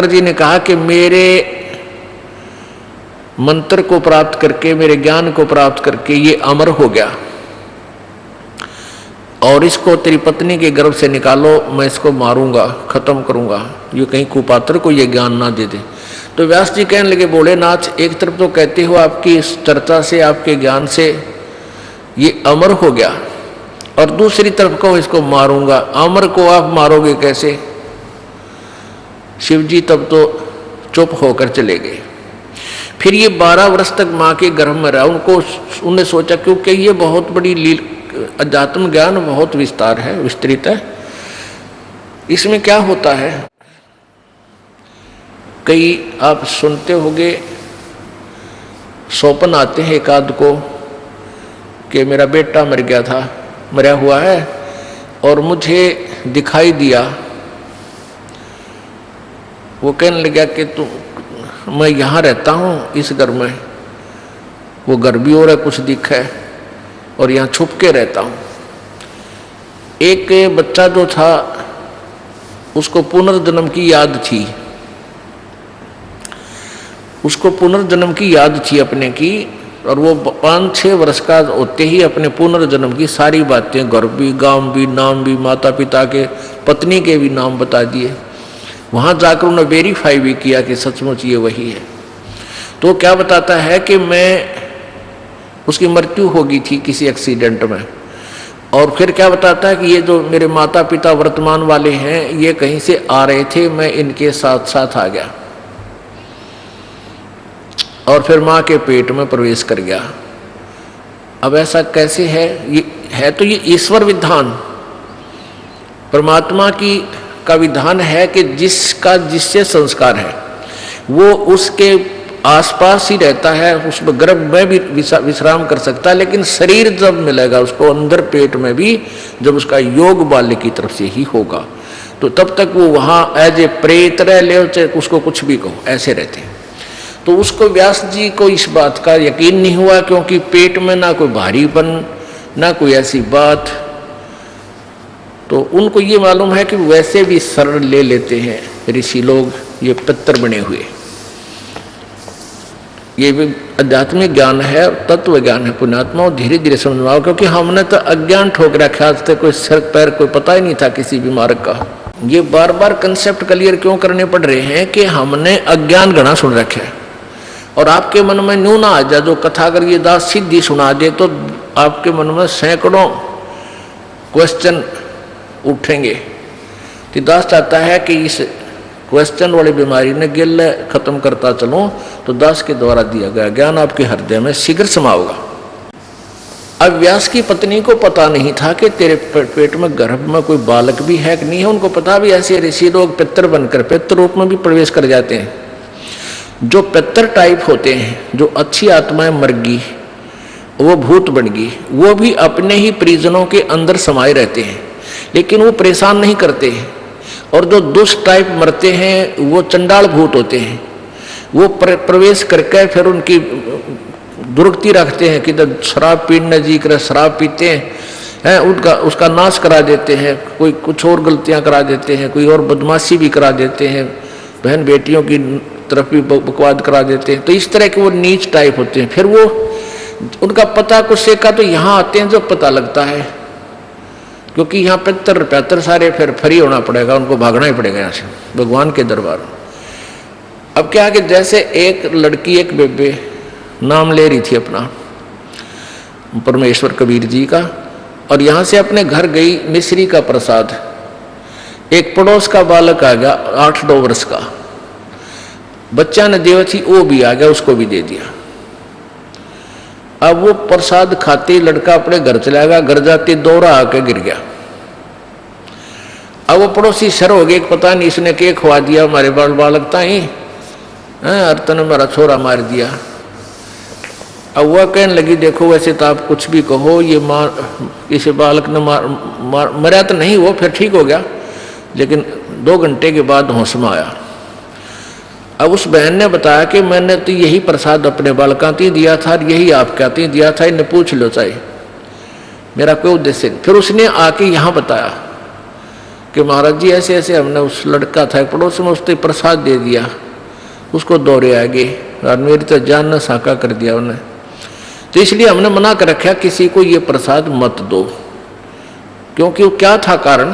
शंकर जी ने कहा कि मेरे मंत्र को प्राप्त करके, मेरे ज्ञान को प्राप्त करके ये अमर हो गया और इसको तेरी पत्नी के गर्भ से निकालो, मैं इसको मारूंगा, खत्म करूंगा, ये कहीं कुपात्र को ये ज्ञान ना दे दे। तो व्यास जी कहने लगे, भोलेनाथ एक तरफ तो कहते हो आपकी इस चर्चा से, आपके ज्ञान से ये अमर हो गया, और दूसरी तरफ कहो इसको मारूंगा। अमर को आप मारोगे कैसे? शिव जी तब तो चुप होकर चले गए। फिर ये 12 वर्ष तक माँ के गर्भ में रहा। उन्होंने सोचा क्योंकि ये बहुत बड़ी अध्यात्म ज्ञान बहुत विस्तार है, विस्तृत है, इसमें क्या होता है, कई आप सुनते होंगे स्वप्न आते हैं एक आध को कि मेरा बेटा मर गया था, मरा हुआ है और मुझे दिखाई दिया। वो कहने लगा कि मैं यहाँ रहता हूँ इस घर में, वो घर भी और है, कुछ दिखा है और यहाँ छुप के रहता हूँ। एक बच्चा जो था उसको पुनर्जन्म की याद थी, उसको पुनर्जन्म की याद थी अपने की, और वो 5-6 वर्ष का होते ही अपने पुनर्जन्म की सारी बातें, घर भी, गांव भी, नाम भी, माता पिता के, पत्नी के भी नाम बता दिए। वहाँ जाकर उन्होंने वेरीफाई भी किया कि सचमुच ये वही है। तो क्या बताता है कि उसकी मृत्यु हो गई थी किसी एक्सीडेंट में, और फिर क्या बताता है कि ये जो मेरे माता पिता वर्तमान वाले हैं ये कहीं से आ रहे थे, मैं इनके साथ साथ आ गया और फिर माँ के पेट में प्रवेश कर गया। अब ऐसा कैसे है? ये है तो ये ईश्वर विधान, परमात्मा का विधान है कि जिससे संस्कार है वो उसके आसपास ही रहता है, उसमें गर्भ में भी विश्राम कर सकता है, लेकिन शरीर जब मिलेगा उसको अंदर पेट में भी, जब उसका योग बाल्य की तरफ से ही होगा, तो तब तक वो वहाँ एज ए प्रेत रह ले, चाहे उसको कुछ भी कहो, ऐसे रहते हैं। तो उसको व्यास जी को इस बात का यकीन नहीं हुआ, क्योंकि पेट में ना कोई भारीपन, ना कोई ऐसी बात, तो उनको ये मालूम है कि वैसे भी शरण ले लेते हैं ऋषि लोग, ये पितर बने हुए। ये भी आध्यात्मिक ज्ञान है, तत्व ज्ञान है पुण्यात्मा, धीरे धीरे समझाओ, क्योंकि हमने तो अज्ञान ठोक रखा, आज तक कोई सर पैर कोई पता ही नहीं था किसी भी मार्ग का। ये बार बार कंसेप्ट क्लियर क्यों करने पड़ रहे हैं कि हमने अज्ञान घना सुन रखे है, और आपके मन में न्यू ना आ जाए। जो कथा अगर ये दास सीधी सुना दे तो आपके मन में सैकड़ों क्वेश्चन उठेंगे। तो दास चाहता है कि इस क्वेश्चन वाली बीमारी ने गिल खत्म करता चलो, तो दास के द्वारा दिया गया ज्ञान आपके हृदय में शीघ्र समाओगा। अब व्यास की पत्नी को पता नहीं था कि तेरे पेट में गर्भ में कोई बालक भी है कि नहीं है। उनको पता भी ऐसे ऋषि लोग पितर बनकर पितर रूप में भी प्रवेश कर जाते हैं। जो पितर टाइप होते हैं, जो अच्छी आत्माएं मर गई, वो भूत बन गई, वो भी अपने ही परिजनों के अंदर समाये रहते हैं, लेकिन वो परेशान नहीं करते हैं। और जो दुष्ट टाइप मरते हैं वो चंडाल भूत होते हैं, वो प्रवेश करके फिर उनकी दुर्गति रखते हैं कि जब शराब पीने जी कर शराब पीते हैं, उसका नाश करा देते हैं, कोई कुछ और गलतियां करा देते हैं, कोई और बदमाशी भी करा देते हैं, बहन बेटियों की तरफ भी बकवाद करा देते हैं। तो इस तरह के वो नीच टाइप होते हैं। फिर वो उनका पता कुछ से का तो यहाँ आते हैं जब पता लगता है, क्योंकि यहाँ पितर सारे फिर फ्री होना पड़ेगा, उनको भागना ही पड़ेगा यहाँ से भगवान के दरबार। अब क्या है कि जैसे एक लड़की एक बेबे नाम ले रही थी अपना परमेश्वर कबीर जी का, और यहाँ से अपने घर गई मिश्री का प्रसाद, एक पड़ोस का बालक आ गया 8-9 वर्ष का, बच्चा ने देव थी वो भी आ गया, उसको भी दे दिया। अब वो प्रसाद खाते लड़का अपने घर चला गया, घर जाते दौरा आके गिर गया। अब वो पड़ोसी शर हो गए, पता नहीं इसने क्या खवा दिया हमारे बालक ताई, अर्तन मेरा छोरा मार दिया। अब वह कहने लगी देखो वैसे तो आप कुछ भी कहो, ये इसे बालक ने मरा तो नहीं, वो फिर ठीक हो गया, लेकिन 2 घंटे के बाद होश में आया। अब उस बहन ने बताया कि मैंने तो यही प्रसाद अपने बालका ती दिया था, यही आप क्या ती दिया था, इन्हें पूछ लो चाहे, मेरा कोई उद्देश्य नहीं। फिर उसने आके यहाँ बताया कि महाराज जी ऐसे ऐसे हमने उस लड़का था पड़ोस में, उसने प्रसाद दे दिया, उसको दौड़े आगे और मेरी तो जान न साका कर दिया उन्हें। तो इसलिए हमने मना कर रखा किसी को ये प्रसाद मत दो, क्योंकि वो क्या था कारण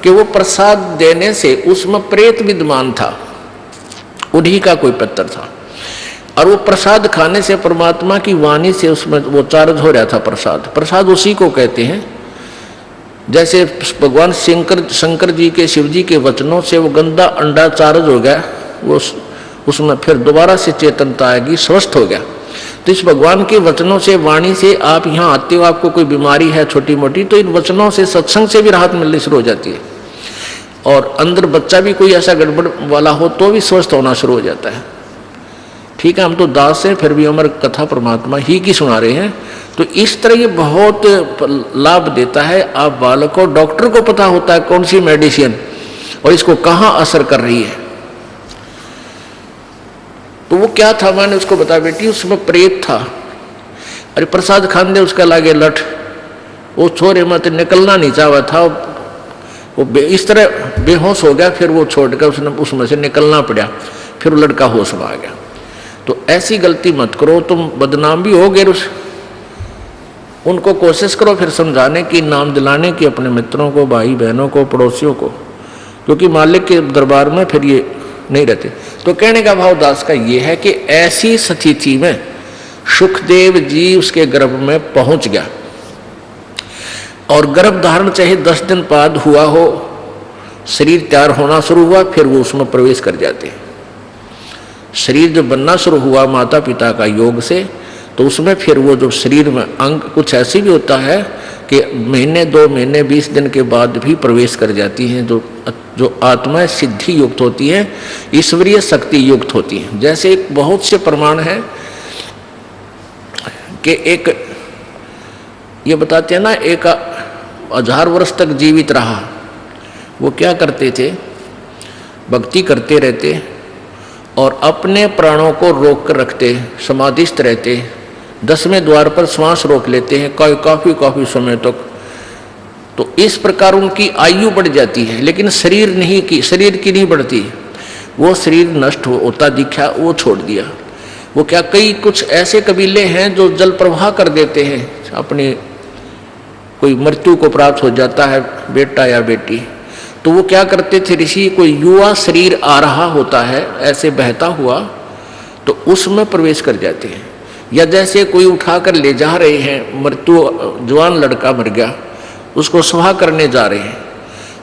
कि वो प्रसाद देने से उसमें प्रेत विद्यमान था, उन्हीं का कोई पत्थर था, और वो प्रसाद खाने से परमात्मा की वाणी से उसमें वो चार्ज हो रहा था। प्रसाद उसी को कहते हैं। जैसे भगवान शंकर जी के शिव जी के वचनों से वो गंदा अंडा चार्ज हो गया, वो उसमें फिर दोबारा से चेतनता आएगी, स्वस्थ हो गया। तो इस भगवान के वचनों से, वाणी से आप यहाँ आते हो, आपको कोई बीमारी है छोटी मोटी, तो इन वचनों से, सत्संग से भी राहत मिलनी शुरू हो जाती है। और अंदर बच्चा भी कोई ऐसा गड़बड़ वाला हो तो भी स्वस्थ होना शुरू हो जाता है। ठीक है, हम तो दास हैं, फिर भी हमारी कथा परमात्मा ही की सुना रहे हैं। तो इस तरह ये बहुत लाभ देता है। आप बालक को, डॉक्टर को पता होता है कौन सी मेडिसिन और इसको कहाँ असर कर रही है। तो वो क्या था, मैंने उसको बताया बेटी उसमें प्रेत था, अरे प्रसाद खान दे उसका लागे लठ, वो छोरे मत निकलना नहीं चाहा था, वो इस तरह बेहोश हो गया, फिर वो छोड़कर उसमें से निकलना पड़ा, फिर वो लड़का होश में आ गया। तो ऐसी गलती मत करो, तुम बदनाम भी हो गए। उनको कोशिश करो फिर समझाने की, नाम दिलाने की अपने मित्रों को, भाई बहनों को, पड़ोसियों को, क्योंकि मालिक के दरबार में फिर ये नहीं रहते। तो कहने का भाव दास का ये है कि ऐसी स्थिति में सुखदेव जी उसके गर्भ में पहुंच गया, और गर्भ धारण चाहे 10 दिन बाद हुआ हो, शरीर तैयार होना शुरू हुआ, फिर वो उसमें प्रवेश कर जाते हैं। शरीर जब बनना शुरू हुआ माता पिता का योग से, तो उसमें फिर वो जो शरीर में अंग कुछ ऐसी भी होता है कि महीने 2 महीने 20 दिन के बाद भी प्रवेश कर जाती हैं, जो आत्मा सिद्धि युक्त होती है, ईश्वरीय शक्ति युक्त होती है। जैसे एक बहुत से प्रमाण हैं कि एक ये बताते हैं ना, एक 1000 वर्ष तक जीवित रहा। वो क्या करते थे, भक्ति करते रहते और अपने प्राणों को रोक कर रखते, समाधिस्थ रहते, 10वें द्वार पर श्वास रोक लेते हैं काफी समय तक। तो इस प्रकार उनकी आयु बढ़ जाती है, लेकिन शरीर की नहीं बढ़ती। वो शरीर नष्ट होता दिखा, वो छोड़ दिया। वो क्या, कई कुछ ऐसे कबीले हैं जो जल प्रवाह कर देते हैं, अपनी कोई मृत्यु को प्राप्त हो जाता है बेटा या बेटी, तो वो क्या करते थे ऋषि, कोई युवा शरीर आ रहा होता है ऐसे बहता हुआ, तो उसमें प्रवेश कर जाते हैं। या जैसे कोई उठा कर ले जा रहे हैं, मृत्यु जवान लड़का मर गया, उसको सुहा करने जा रहे हैं,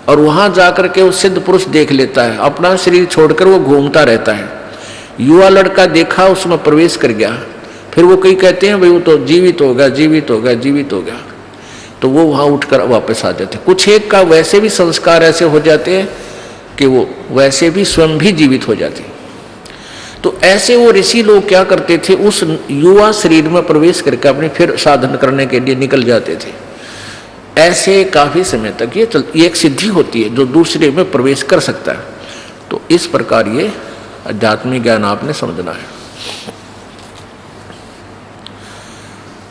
और वहाँ जाकर के वो सिद्ध पुरुष देख लेता है, अपना शरीर छोड़कर वो घूमता रहता है। युवा लड़का देखा, उसमें प्रवेश कर गया, फिर वो कई कहते हैं भाई वो तो जीवित हो गया, तो वो वहाँ उठकर वापस आ जाते। कुछ एक का वैसे भी संस्कार ऐसे हो जाते हैं कि वो वैसे भी स्वयं भी जीवित हो जाते। तो ऐसे वो ऋषि लोग क्या करते थे, उस युवा शरीर में प्रवेश करके अपने फिर साधन करने के लिए निकल जाते थे। ऐसे काफी समय तक ये एक सिद्धि होती है जो दूसरे में प्रवेश कर सकता है। तो इस प्रकार ये आध्यात्मिक ज्ञान आपने समझना है।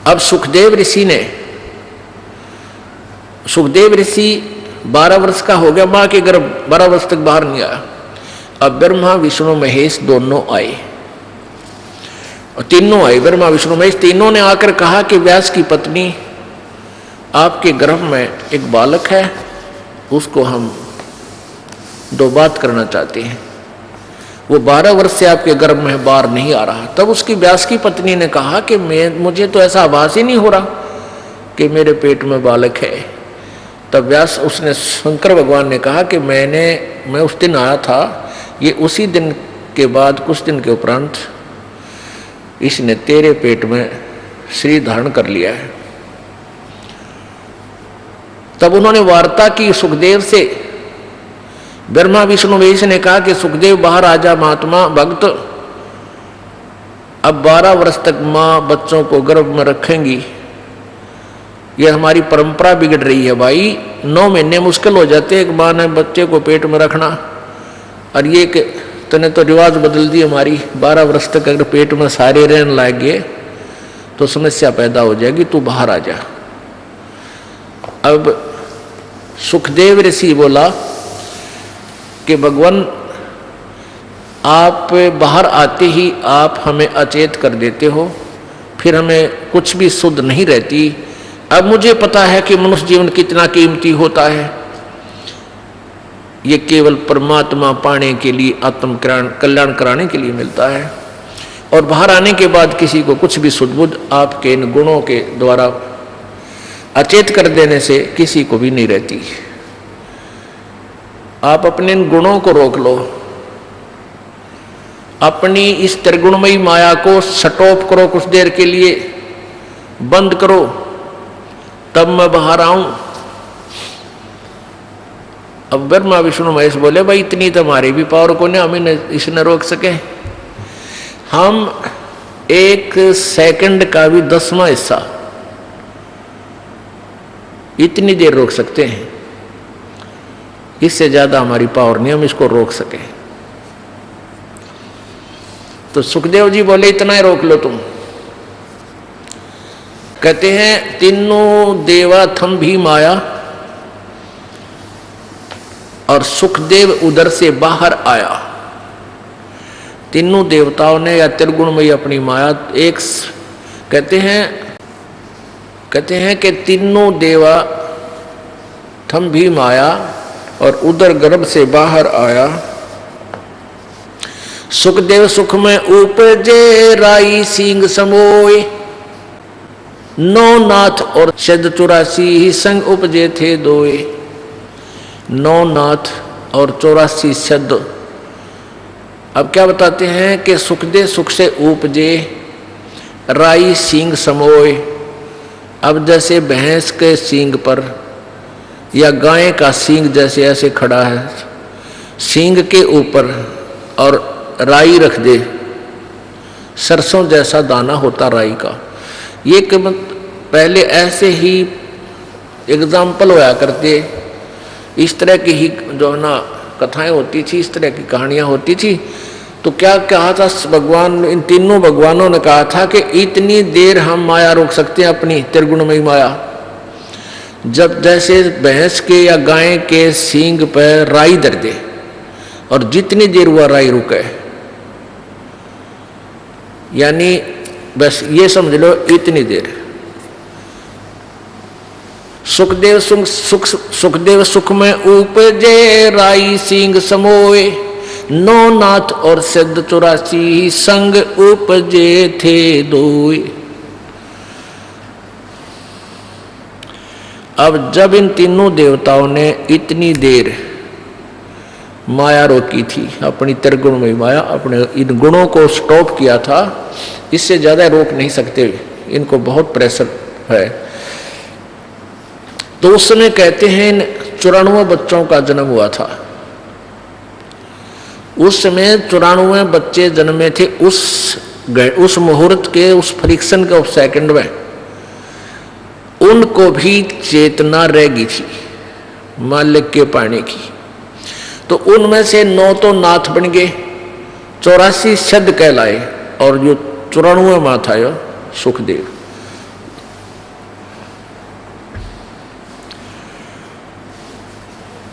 अब सुखदेव ऋषि 12 वर्ष का हो गया, मां के गर्भ 12 वर्ष तक बाहर नहीं आया। अब ब्रह्मा विष्णु महेश दोनों आए, और तीनों आए, ब्रह्मा विष्णु महेश तीनों ने आकर कहा कि व्यास की पत्नी, आपके गर्भ में एक बालक है, उसको हम 2 बात करना चाहते हैं। वो 12 वर्ष से आपके गर्भ में बाहर नहीं आ रहा। तब उसकी व्यास की पत्नी ने कहा कि मुझे तो ऐसा आभास ही नहीं हो रहा कि मेरे पेट में बालक है। तब व्यास उसने शंकर भगवान ने कहा कि मैं उस दिन आया था, ये उसी दिन के बाद कुछ दिन के उपरांत इसने तेरे पेट में शरीर धारण कर लिया है। तब उन्होंने वार्ता की सुखदेव से। ब्रह्मा विष्णु महेश ने कहा कि सुखदेव बाहर आजा महात्मा भक्त, अब 12 वर्ष तक माँ बच्चों को गर्भ में रखेंगी, ये हमारी परंपरा बिगड़ रही है भाई। 9 महीने मुश्किल हो जाते एक माँ ने बच्चे को पेट में रखना, और ये कि तूने तो रिवाज बदल दी हमारी। 12 वर्ष तक अगर पेट में सारे रहने लग गए तो समस्या पैदा हो जाएगी, तू बाहर आ जा। अब सुखदेव ऋषि बोला, कि भगवान आप बाहर आते ही आप हमें अचेत कर देते हो, फिर हमें कुछ भी शुद्ध नहीं रहती। अब मुझे पता है कि मनुष्य जीवन कितना कीमती होता है, ये केवल परमात्मा पाने के लिए, आत्म कल्याण कराने के लिए मिलता है। और बाहर आने के बाद किसी को कुछ भी शुद्ध बुद्ध आपके इन गुणों के द्वारा अचेत कर देने से किसी को भी नहीं रहती। आप अपने इन गुणों को रोक लो, अपनी इस त्रिगुणमयी माया को स्टॉप करो, कुछ देर के लिए बंद करो, तब मैं बाहर आऊं। अब ब्रह्मा विष्णु महेश बोले भाई इतनी तो हमारी भी पावर को नहीं, हमें इसने रोक सके। हम 1 सेकंड का भी 10वां हिस्सा इतनी देर रोक सकते हैं, इससे ज्यादा हमारी पावर नहीं हम इसको रोक सके। तो सुखदेव जी बोले इतना ही रोक लो तुम। कहते हैं तीनों देवा थम भी माया और सुखदेव उधर से बाहर आया। तीनों देवताओं ने या त्रिगुणमयी अपनी माया एक कहते हैं कि तीनों देवा थम भी माया और उधर गर्भ से बाहर आया। सुखदेव सुख में उपजे राई सिंह समोए, 9 नाथ और शद 84 ही संग उपजे थे दोए। 9 नाथ और 84 शद। अब क्या बताते हैं कि सुखदेव सुख से उपजे राई सींग समोए। अब जैसे भैंस के सींग पर या गाय का सींग जैसे ऐसे खड़ा है, सींग के ऊपर और राई रख दे, सरसों जैसा दाना होता राई का। ये पहले ऐसे ही एग्जाम्पल होया करते, इस तरह की ही जो है ना कथाएं होती थी, इस तरह की कहानियां होती थी। तो क्या कहा था भगवान, इन तीनों भगवानों ने कहा था कि इतनी देर हम माया रोक सकते हैं अपनी त्रिगुणमयी माया, जब जैसे भैंस के या गाय के सींग पर राई दर दे और जितनी देर वह राई रुके, यानी बस ये समझ लो इतनी देर। सुखदेव सुख में उपजे राई सिंह समोए, 9 नाथ और शद 84 संग उपजे थे दोए। अब जब इन तीनों देवताओं ने इतनी देर माया रोकी थी, अपनी त्रिगुणमयी माया, अपने इन गुणों को स्टॉप किया था, इससे ज्यादा रोक नहीं सकते, इनको बहुत प्रेशर है। तो उस समय कहते हैं 94 बच्चों का जन्म हुआ था। उस समय 94 बच्चे जन्मे थे। उस मुहूर्त के, उस फ्रिक्शन के उस सेकंड में उनको भी चेतना रह गई थी मालिक के पाने की। तो उनमें से 9 तो नाथ बन गए, 84 शद कहलाए, और जो 94वां था यो सुखदेव।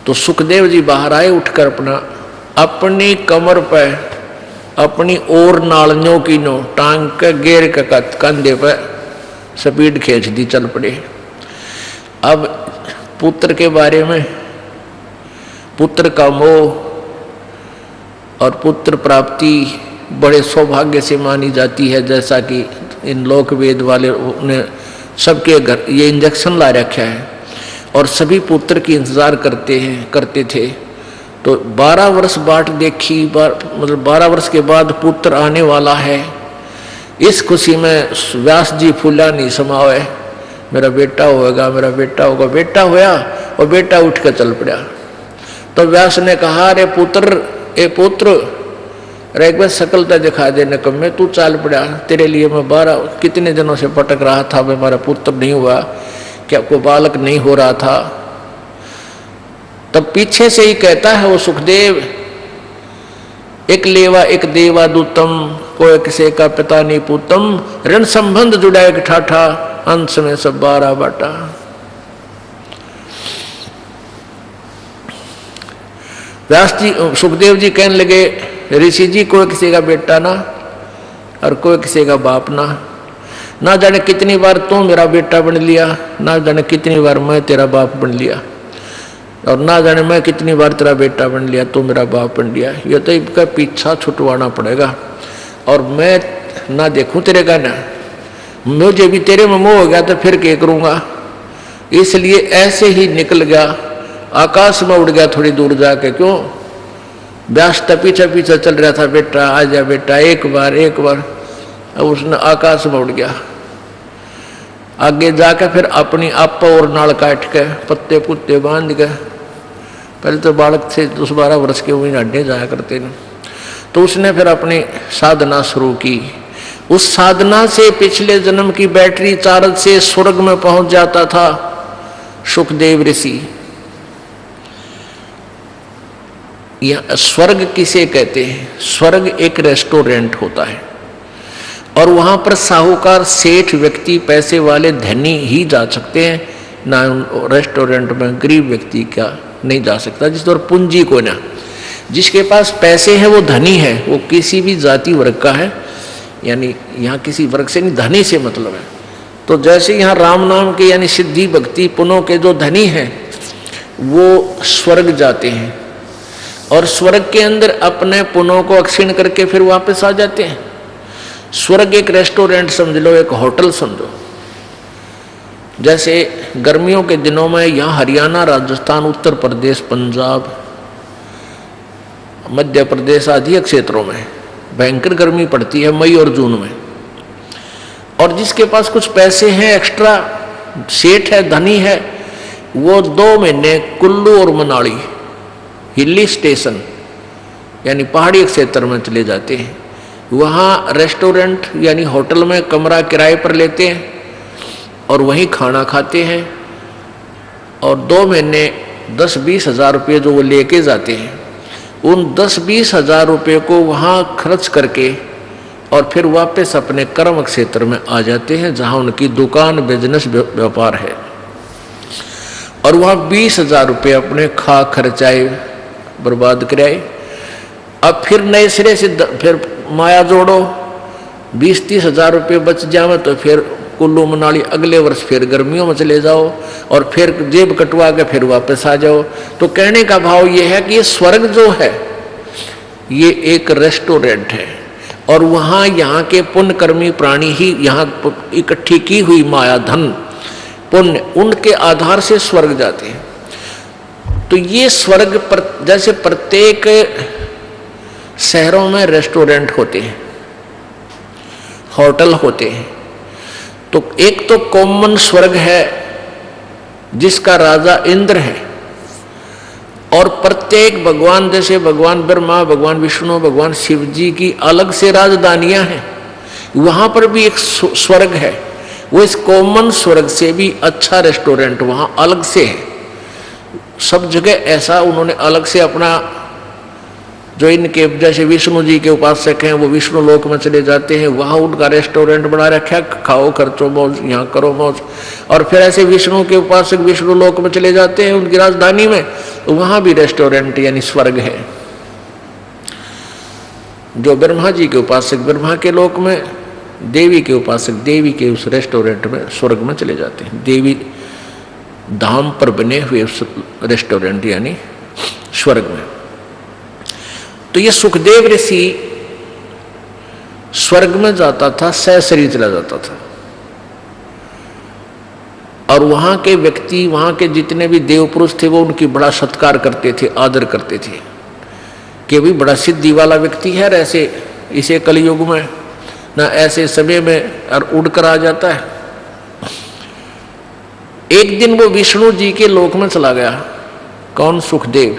तो सुखदेव जी बाहर आए, उठकर अपनी कमर पर अपनी और नालियों की नो टांग के गेर के कंधे पर स्पीड खींच दी, चल पड़े। अब पुत्र के बारे में, पुत्र का मोह और पुत्र प्राप्ति बड़े सौभाग्य से मानी जाती है, जैसा कि इन लोक वेद वाले ने सबके घर ये इंजेक्शन ला रखा है और सभी पुत्र की इंतजार करते थे। तो 12 वर्ष बाट देखी, मतलब 12 वर्ष के बाद पुत्र आने वाला है। इस खुशी में व्यास जी फूला नहीं समावे, मेरा बेटा होगा, मेरा बेटा होगा। बेटा होया और बेटा उठ कर चल पड़ा। तो व्यास ने कहा, अरे पुत्र, ए पुत्र, अरे एक बार शकल तो दिखा दे निकम्मे, तू चाल पड़ा। तेरे लिए मैं 12 कितने दिनों से पटक रहा था, मैं हमारा पुत्र नहीं हुआ, क्या कोई बालक नहीं हो रहा था। तब पीछे से ही कहता है वो सुखदेव, एक लेवा एक देवा दूतम, कोई किसे का पिता नहीं पूतम, ऋण संबंध जुड़ा एक ठाठा, अंश में सब 12 बाटा। व्यास जी सुखदेव जी कहने लगे, ऋषि जी कोई किसी का बेटा ना और कोई किसी का बाप ना जाने कितनी बार तू मेरा बेटा बन लिया, ना जाने कितनी बार मैं तेरा बाप बन लिया, और ना जाने मैं कितनी बार तेरा बेटा बन लिया, तू मेरा बाप बन लिया। ये तो इनका पीछा छुटवाना पड़ेगा, और मैं ना देखूं तेरे का ना, मुझे भी तेरे में मोह हो गया तो फिर क्या करूँगा। इसलिए ऐसे ही निकल गया, आकाश में उड़ गया थोड़ी दूर जाके। क्यों? व्यास पीछे पीछे चल रहा था, बेटा आ जा बेटा, एक बार। अब उसने आकाश में उड़ गया। आगे जाके फिर अपनी आप और नाल काट के पत्ते पुत्ते बांध के, पहले तो बालक थे 10-12 वर्ष के, वही अड्डे जाया करते न, तो उसने फिर अपनी साधना शुरू की। उस साधना से पिछले जन्म की बैटरी चार्ज से स्वर्ग में पहुंच जाता था सुखदेव ऋषि। यह स्वर्ग किसे कहते हैं? स्वर्ग एक रेस्टोरेंट होता है, और वहां पर साहूकार, सेठ व्यक्ति, पैसे वाले, धनी ही जा सकते हैं, ना रेस्टोरेंट में गरीब व्यक्ति क्या नहीं जा सकता। जिस तरह पूंजी को ना, जिसके पास पैसे है वो धनी है, वो किसी भी जाति वर्ग का है, यानी यहाँ किसी वर्ग से नहीं, धनी से मतलब है। तो जैसे यहाँ राम नाम के यानी सिद्धि भक्ति पुनों के जो धनी हैं वो स्वर्ग जाते हैं, और स्वर्ग के अंदर अपने पुनों को अक्षीण करके फिर वापस आ जाते हैं। स्वर्ग एक रेस्टोरेंट समझ लो, एक होटल समझो। जैसे गर्मियों के दिनों में यहाँ हरियाणा, राजस्थान, उत्तर प्रदेश, पंजाब, मध्य प्रदेश आदि क्षेत्रों में भयंकर गर्मी पड़ती है मई और जून में, और जिसके पास कुछ पैसे हैं, एक्स्ट्रा सेठ है, धनी है, वो 2 महीने कुल्लू और मनाली हिली स्टेशन यानी पहाड़ी क्षेत्र में चले जाते हैं। वहाँ रेस्टोरेंट यानी होटल में कमरा किराए पर लेते हैं और वहीं खाना खाते हैं, और 2 महीने 10-20 हज़ार रुपये जो वो लेके जाते हैं, उन 10-20 हज़ार रुपये को वहाँ खर्च करके और फिर वापस अपने कर्म क्षेत्र में आ जाते हैं, जहाँ उनकी दुकान, बिजनेस, व्यापार है, और वहाँ 20 हज़ार रुपये अपने खा खर्चाए बर्बाद कराए। अब फिर नए सिरे से फिर माया जोड़ो, 20-30 हज़ार रुपये बच जावे तो फिर कुल्लू मनाली अगले वर्ष फिर गर्मियों में चले जाओ, और फिर जेब कटवा के फिर वापस आ जाओ। तो कहने का भाव ये है कि ये स्वर्ग जो है ये एक रेस्टोरेंट है, और वहाँ यहाँ के पुण्यकर्मी प्राणी ही यहाँ इकट्ठी की हुई माया, धन, पुण्य, उनके आधार से स्वर्ग जाते हैं। तो ये स्वर्ग पर जैसे प्रत्येक शहरों में रेस्टोरेंट होते हैं, होटल होते हैं, तो एक तो कॉमन स्वर्ग है जिसका राजा इंद्र है, और प्रत्येक भगवान, जैसे भगवान ब्रह्मा, भगवान विष्णु, भगवान शिव जी की अलग से राजधानियां हैं, वहां पर भी एक स्वर्ग है। वो इस कॉमन स्वर्ग से भी अच्छा रेस्टोरेंट वहां अलग से है। सब जगह ऐसा उन्होंने अलग से अपना, जो इनके जैसे विष्णु जी के उपासक हैं वो विष्णु लोक में चले जाते हैं, वहाँ उनका रेस्टोरेंट बना रखा है, खाओ खर्चो मौज, यहाँ करो मौज। और फिर ऐसे विष्णु के उपासक विष्णु लोक में चले जाते हैं उनकी राजधानी में, तो वहाँ भी रेस्टोरेंट यानी स्वर्ग है। जो ब्रह्मा जी के उपासक ब्रह्मा के लोक में, देवी के उपासक देवी के उस रेस्टोरेंट में, स्वर्ग में चले जाते हैं, देवी धाम पर बने हुए उस रेस्टोरेंट यानी स्वर्ग में। तो ये सुखदेव ऋषि स्वर्ग में जाता था, सहशरीर चला जाता था, और वहां के व्यक्ति, वहां के जितने भी देव पुरुष थे वो उनकी बड़ा सत्कार करते थे, आदर करते थे कि भी बड़ा सिद्धि वाला व्यक्ति है, ऐसे इसे कलयुग में ना ऐसे समय में और उड़कर आ जाता है। एक दिन वो विष्णु जी के लोक में चला गया। कौन? सुखदेव।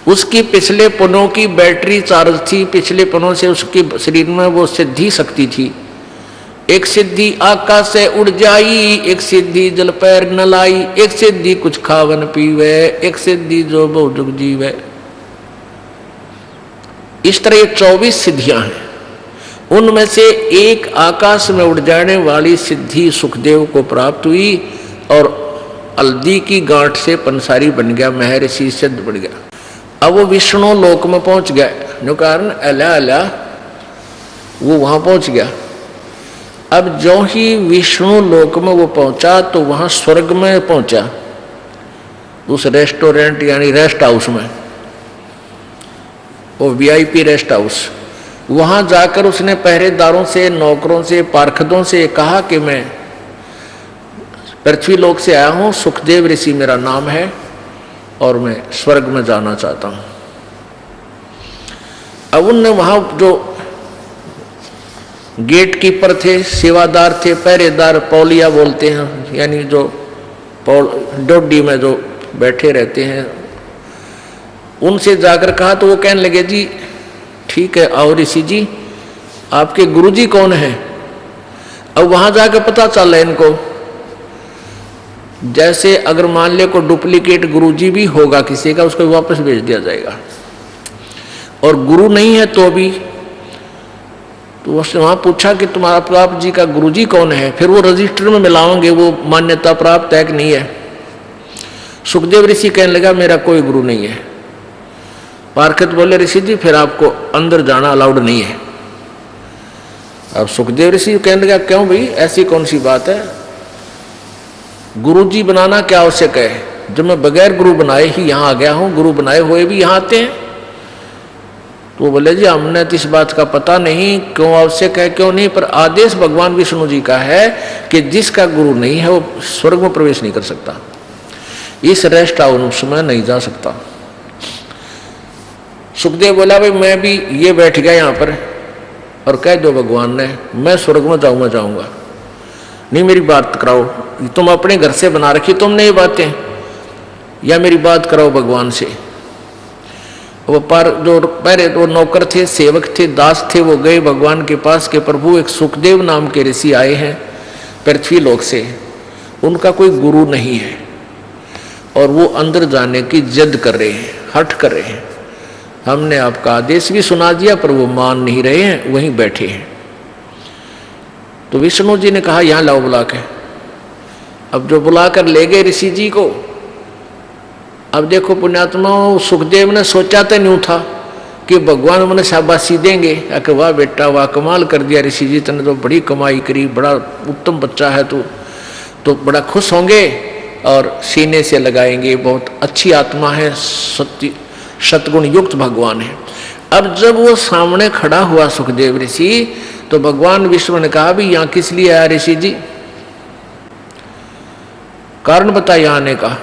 उसकी पिछले पुनों की बैटरी चार्ज थी, पिछले पुनों से उसके शरीर में वो सिद्धि शक्ति थी। एक सिद्धि आकाश से उड़ जाई, एक सिद्धि जल पैर न लाई, एक सिद्धि कुछ खावन पीवे, एक सिद्धि जो बहुजुग जीवे। इस तरह ये 24 सिद्धियां हैं। उनमें से एक आकाश में उड़ जाने वाली सिद्धि सुखदेव को प्राप्त हुई, और हल्दी की गांठ से पंसारी बन गया, महर्षि सिद्ध बन गया। अब वो विष्णु लोक में पहुंच गया, जो कारण अला अला वो वहां पहुंच गया। अब जो ही विष्णु लोक में वो पहुंचा तो वहां स्वर्ग में पहुंचा, उस रेस्टोरेंट यानी रेस्ट हाउस में, वो वीआईपी रेस्ट हाउस। वहां जाकर उसने पहरेदारों से, नौकरों से, पार्षदों से कहा कि मैं पृथ्वी लोक से आया हूं, सुखदेव ऋषि मेरा नाम है और मैं स्वर्ग में जाना चाहता हूं। अब उनने वहां जो गेट कीपर थे, सेवादार थे, पहरेदार, पौलिया बोलते हैं, यानी जो डोडी में जो बैठे रहते हैं, उनसे जाकर कहा तो वो कहने लगे जी ठीक है आओ ऋषि जी, आपके गुरुजी कौन है। अब वहां जाकर पता चला इनको, जैसे अगर मान ले को डुप्लीकेट गुरुजी भी होगा किसी का, उसको वापस भेज दिया जाएगा, और गुरु नहीं है तो भी। तो उसने वहां पूछा कि तुम्हारा प्रताप जी का गुरुजी कौन है, फिर वो रजिस्टर में मिलाओगे, वो मान्यता प्राप्त है कि नहीं है। सुखदेव ऋषि कहने लगा मेरा कोई गुरु नहीं है। पार्षद बोले ऋषि जी फिर आपको अंदर जाना अलाउड नहीं है। अब सुखदेव ऋषि कहने लगा क्यों भाई, ऐसी कौन सी बात है, गुरुजी बनाना क्या आवश्यक है, जब मैं बगैर गुरु बनाए ही यहाँ आ गया हूँ, गुरु बनाए हुए भी यहाँ आते हैं। तो बोले जी हमने तो इस बात का पता नहीं क्यों आवश्यक है क्यों नहीं, पर आदेश भगवान विष्णु जी का है कि जिसका गुरु नहीं है वो स्वर्ग में प्रवेश नहीं कर सकता, इस रेस्ट हाउस में नहीं जा सकता। सुखदेव बोला भाई मैं भी ये बैठ गया यहाँ पर और कह दो भगवान ने मैं स्वर्ग में जाऊंगा। नहीं मेरी बात कराओ, तुम अपने घर से बना रखी तुमने ये बातें, या मेरी बात कराओ भगवान से। वो पर जो पहले वो नौकर थे, सेवक थे, दास थे, वो गए भगवान के पास के प्रभु एक सुखदेव नाम के ऋषि आए हैं पृथ्वी लोक से, उनका कोई गुरु नहीं है और वो अंदर जाने की जिद कर रहे हैं, हठ कर रहे हैं। हमने आपका आदेश भी सुना दिया पर वो मान नहीं रहे हैं, वहीं बैठे हैं। तो विष्णु जी ने कहा यहाँ लाओ बुला के। अब जो बुलाकर ले गए ऋषि जी को, अब देखो पुण्यात्मा, सुखदेव ने सोचा तो नहीं था कि भगवान मैंने शाबाशी देंगे, कि वाह बेटा वाह कमाल कर दिया ऋषि जी, तूने तो बड़ी कमाई करी, बड़ा उत्तम बच्चा है तू, तो बड़ा खुश होंगे और सीने से लगाएंगे, बहुत अच्छी आत्मा है, सतगुण युक्त भगवान है। अब जब वो सामने खड़ा हुआ सुखदेव ऋषि, तो भगवान विष्णु ने कहा भी यहाँ किस लिए आया ऋषि जी, कारण बता यहाँ आने का।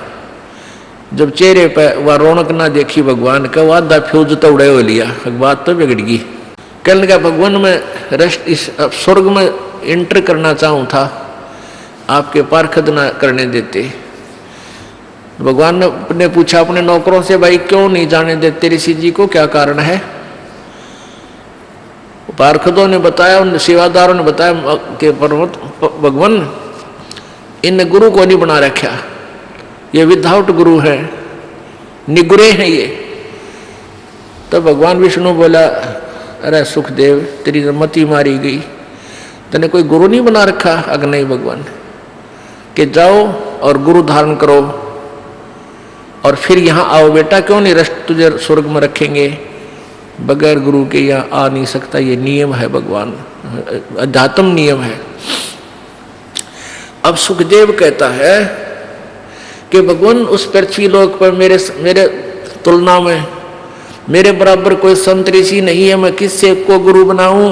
जब चेहरे पर वह रौनक ना देखी भगवान का, वह आधा फ्यूज तो उड़े हो लिया, बात तो बिगड़ गई। कहने लगा भगवान मैं रेस्ट इस स्वर्ग में एंटर करना चाहूँ था, आपके पार्षद ना करने देते। भगवान ने पूछा अपने नौकरों से भाई क्यों नहीं जाने देते ऋषि जी को, क्या कारण है। पार्षदों ने बताया, उन सेवादारों ने बताया कि भगवान इन गुरु को नहीं बना रखा, ये विदाउट गुरु है, निगुरे हैं ये। तो भगवान विष्णु बोला अरे सुखदेव तेरी मति मारी गई, तने कोई गुरु नहीं बना रखा। अगर नहीं भगवान कि जाओ और गुरु धारण करो और फिर यहाँ आओ बेटा, क्यों नहीं रस्ट तुझे स्वर्ग में रखेंगे, बगैर गुरु के यहाँ आ नहीं सकता, ये नियम है भगवान, अध्यात्म नियम है। अब सुखदेव कहता है कि भगवान उस पृथ्वी लोक पर मेरे तुलना में मेरे बराबर कोई संत ऋषि नहीं है, मैं किससे को गुरु बनाऊं।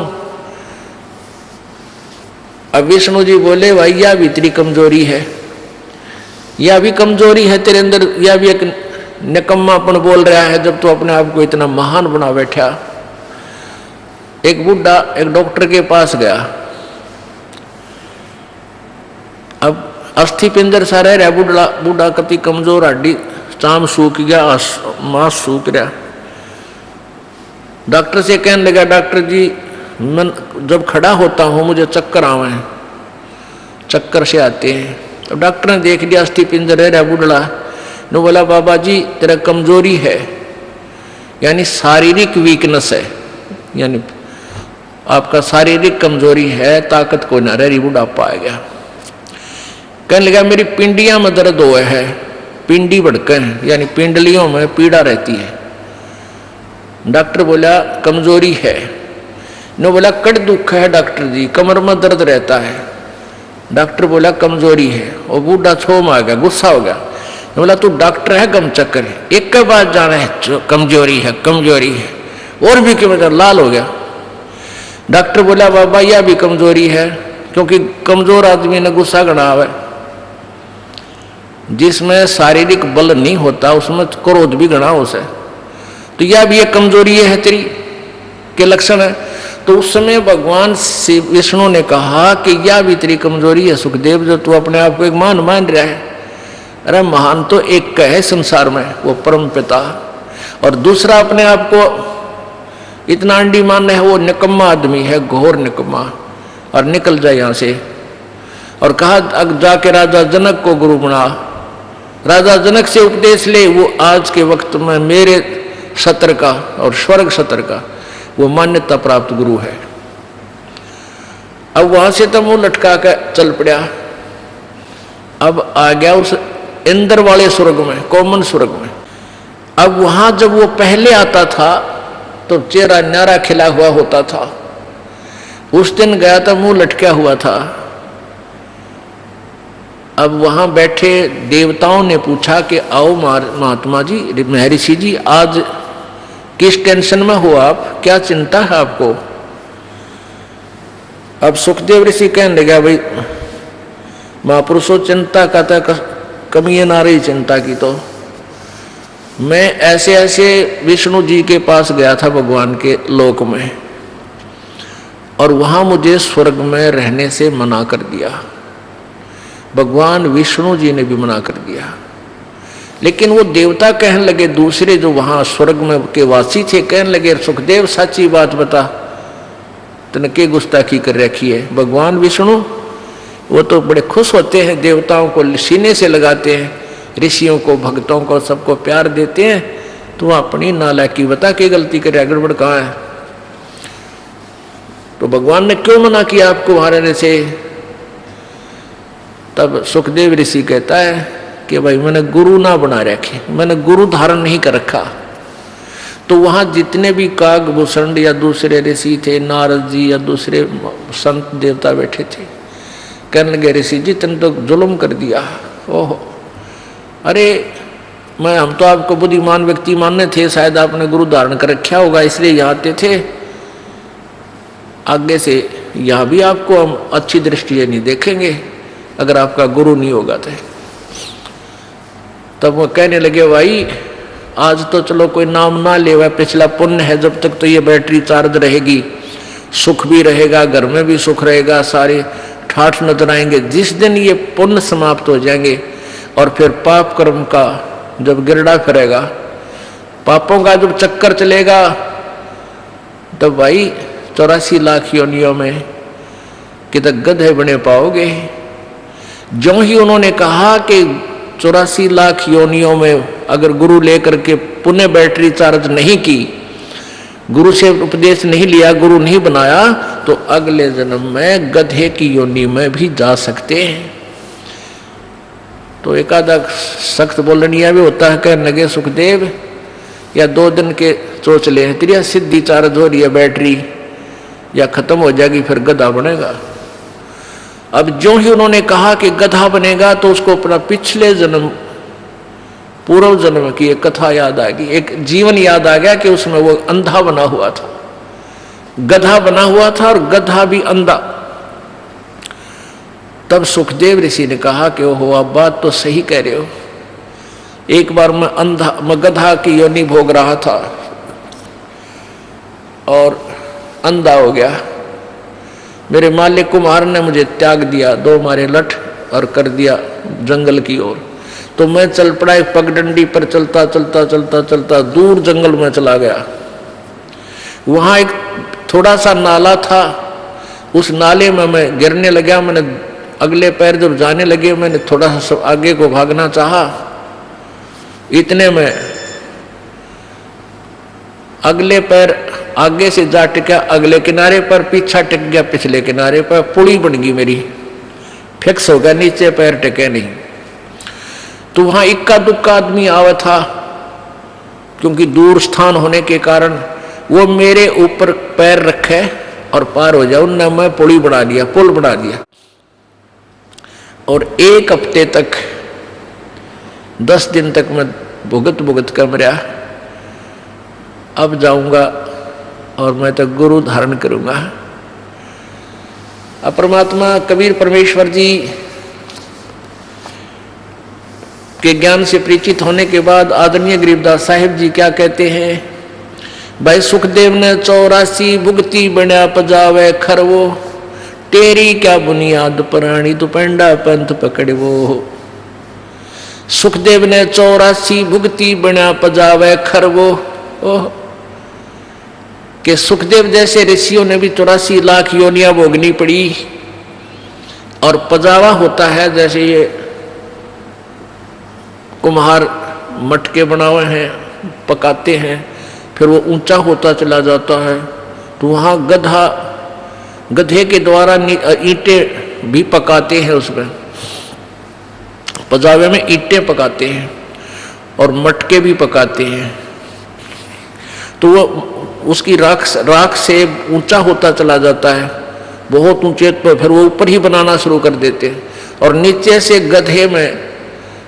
अब विष्णु जी बोले भाई यह भी तेरी कमजोरी है, यह भी कमजोरी है तेरे अंदर, यह भी एक निकम्मापन बोल रहा है जब तू अपने आप को इतना महान बना बैठा। एक बुढ़ा एक डॉक्टर के पास गया, अब अस्थि पिंजर सा रह रहा, बूढ़ा कति कमजोर, हड्डी चाम सूख गया, मांस सूख रहा। डॉक्टर से कहने लगा डॉक्टर जी मैं जब खड़ा होता हूँ मुझे चक्कर आवे, चक्कर से आते हैं। तो डॉक्टर ने देख लिया अस्थि पिंजर रह रहा बूढ़ा, ने बोला बाबा जी तेरा कमजोरी है, यानी शारीरिक वीकनेस है, यानी आपका शारीरिक कमजोरी है, ताकत को न रही, बुढ़ापा आ गया। कहने लगा मेरी पिंडियां में दर्द हुआ है, पिंडी भड़के हैं, यानी पिंडलियों में पीड़ा रहती है, डॉक्टर बोला कमजोरी है। ने बोला कट दुख है डॉक्टर जी, कमर में दर्द रहता है। डॉक्टर बोला कमजोरी है। और बूढ़ा छोम आ गया, गुस्सा हो गया। बोला तू डॉक्टर है गम चक्कर है, एक के बाद जाना है कमजोरी है कमजोरी है, और भी क्यों लाल हो गया। डॉक्टर बोला बाबा यह भी कमजोरी है, क्योंकि कमजोर आदमी ने गुस्सा गणा है। जिसमें शारीरिक बल नहीं होता उसमें क्रोध भी गणा हो से, तो यह भी एक कमजोरी है तेरी के लक्षण है। तो उस समय भगवान से विष्णु ने कहा कि यह भी तेरी कमजोरी है सुखदेव, जो तू अपने आप को एक मान मान रहा है। अरे महान तो एक का है संसार में, वो परम पिता, और दूसरा अपने आप को इतना अंडी मान है, वो निकम्मा आदमी है, घोर निकम्मा, और निकल जाए यहाँ से। और कहा अब जाके राजा जनक को गुरु बना, राजा जनक से उपदेश ले, वो आज के वक्त में मेरे सत्र का और स्वर्ग सत्र का वो मान्यता प्राप्त गुरु है। अब वहां से तो मुंह लटका कर चल पड़ा। अब आ गया उस इंद्र वाले स्वर्ग में, कॉमन स्वर्ग में। अब वहां जब वो पहले आता था तो चेहरा न्यारा खिला हुआ होता था। उस दिन गया था मुंह लटका हुआ था। अब वहां बैठे देवताओं ने पूछा कि आओ महात्मा जी, महर्षि जी, आज किस टेंशन में हो आप, क्या चिंता है आपको। अब सुखदेव ऋषि कहने लगा भाई महापुरुषों चिंता का तो कमी ना रही चिंता की। तो मैं ऐसे ऐसे विष्णु जी के पास गया था भगवान के लोक में, और वहां मुझे स्वर्ग में रहने से मना कर दिया। भगवान विष्णु जी ने भी मना कर दिया। लेकिन वो देवता कहने लगे, दूसरे जो वहां स्वर्ग में के वासी थे, कहने लगे सुखदेव सच्ची बात बता, तूने के गुस्ताखी कर रखी है। भगवान विष्णु वो तो बड़े खुश होते हैं, देवताओं को सीने से लगाते हैं, ऋषियों को भक्तों को सबको प्यार देते हैं। तो अपनी नालायकी बता के गलती करे, गड़बड़ कहाँ है। तो भगवान ने क्यों मना किया आपको वहां रहने से। तब सुखदेव ऋषि कहता है कि भाई मैंने गुरु ना बना रखे, मैंने गुरु धारण नहीं कर रखा। तो वहां जितने भी कागभूषण या दूसरे ऋषि थे, नारद जी या दूसरे संत देवता बैठे थे, कहने लगे ऋषि जी तुमने तो जुल्म कर दिया। ओहो, अरे हम तो आपको बुद्धिमान व्यक्ति मानने थे, शायद आपने गुरु धारण कर रखा होगा इसलिए यहाँ आते थे। आगे से यहाँ भी आपको हम अच्छी दृष्टि से नहीं देखेंगे अगर आपका गुरु नहीं होगा तो। तब वो कहने लगे भाई आज तो चलो कोई नाम ना ले, वह पिछला पुण्य है, जब तक तो ये बैटरी चार्ज रहेगी, सुख भी रहेगा, घर में भी सुख रहेगा, सारे ठाठ नजर आएंगे। जिस दिन ये पुण्य समाप्त हो जाएंगे और फिर पाप कर्म का जब गिरडा फिरेगा, पापों का जब चक्कर चलेगा, तब भाई 84 लाख योनियों में कितने गधे बने पाओगे। जो ही उन्होंने कहा कि 84 लाख योनियों में अगर गुरु लेकर के पुण्य बैटरी चार्ज नहीं की, गुरु से उपदेश नहीं लिया, गुरु नहीं बनाया, तो अगले जन्म में गधे की योनि में भी जा सकते हैं। तो एक आधा सख्त बोलनिया भी होता है, कहने लगे सुखदेव या 2 दिन के सोच ले, तेरी सिद्धि चार्ज हो रही है बैटरी, या खत्म हो जाएगी फिर गधा बनेगा। अब जो ही उन्होंने कहा कि गधा बनेगा तो उसको अपना पिछले जन्म पूर्व जन्म की एक कथा याद आ गई, एक जीवन याद आ गया कि उसमें वो अंधा बना हुआ था, गधा बना हुआ था और गधा भी अंधा। तब सुखदेव ऋषि ने कहा कि ओहो आप बात तो सही कह रहे हो। एक बार मैं गधा की योनि भोग रहा था और अंधा हो गया। मेरे मालिक कुमार ने मुझे त्याग दिया, 2 मारे लठ और कर दिया जंगल की ओर। तो मैं चल पड़ा एक पगडंडी पर, चलता चलता चलता चलता दूर जंगल में चला गया। वहां एक थोड़ा सा नाला था, उस नाले में मैं गिरने लगा। मैंने अगले पैर जब जाने लगे, मैंने थोड़ा सा आगे को भागना चाहा, इतने में अगले पैर आगे से जा टिका अगले किनारे पर, पीछा टिक गया पिछले किनारे पर, पुड़ी बन गई मेरी, फिक्स हो गया, नीचे पैर टिके नहीं। तो वहां इक्का दुक्का आदमी आवा था, क्योंकि दूर स्थान होने के कारण वो मेरे ऊपर पैर रखे और पार हो जाए। उनने मैं पुल बना दिया। और 1 हफ्ते तक 10 दिन तक मैं भुगत कर मरा। अब जाऊंगा और मैं तो गुरु धारण करूंगा। अब परमात्मा कबीर परमेश्वर जी के ज्ञान से परिचित होने के बाद आदरणीय गरीबदास साहिब जी क्या कहते हैं, भाई सुखदेव ने 84 भुगती बना पजावे खरवो, तेरी क्या बुनियाद प्राणी तू पेंडा पंथ पकड़वो। सुखदेव ने 84 भुगती बना पजावे खरवो। ओह, कि सुखदेव जैसे ऋषियों ने भी 84 लाख योनियां भोगनी पड़ी। और पजावा होता है जैसे ये कुम्हार मटके बनाए हैं, पकाते हैं, फिर वो ऊंचा होता चला जाता है, तो वहाँ गधे के द्वारा ईंटें भी पकाते हैं। उसमें पजावे में ईंटें पकाते हैं और मटके भी पकाते हैं। तो वो उसकी राख से ऊंचा होता चला जाता है, बहुत ऊंचे, तो फिर वो ऊपर ही बनाना शुरू कर देते हैं। और नीचे से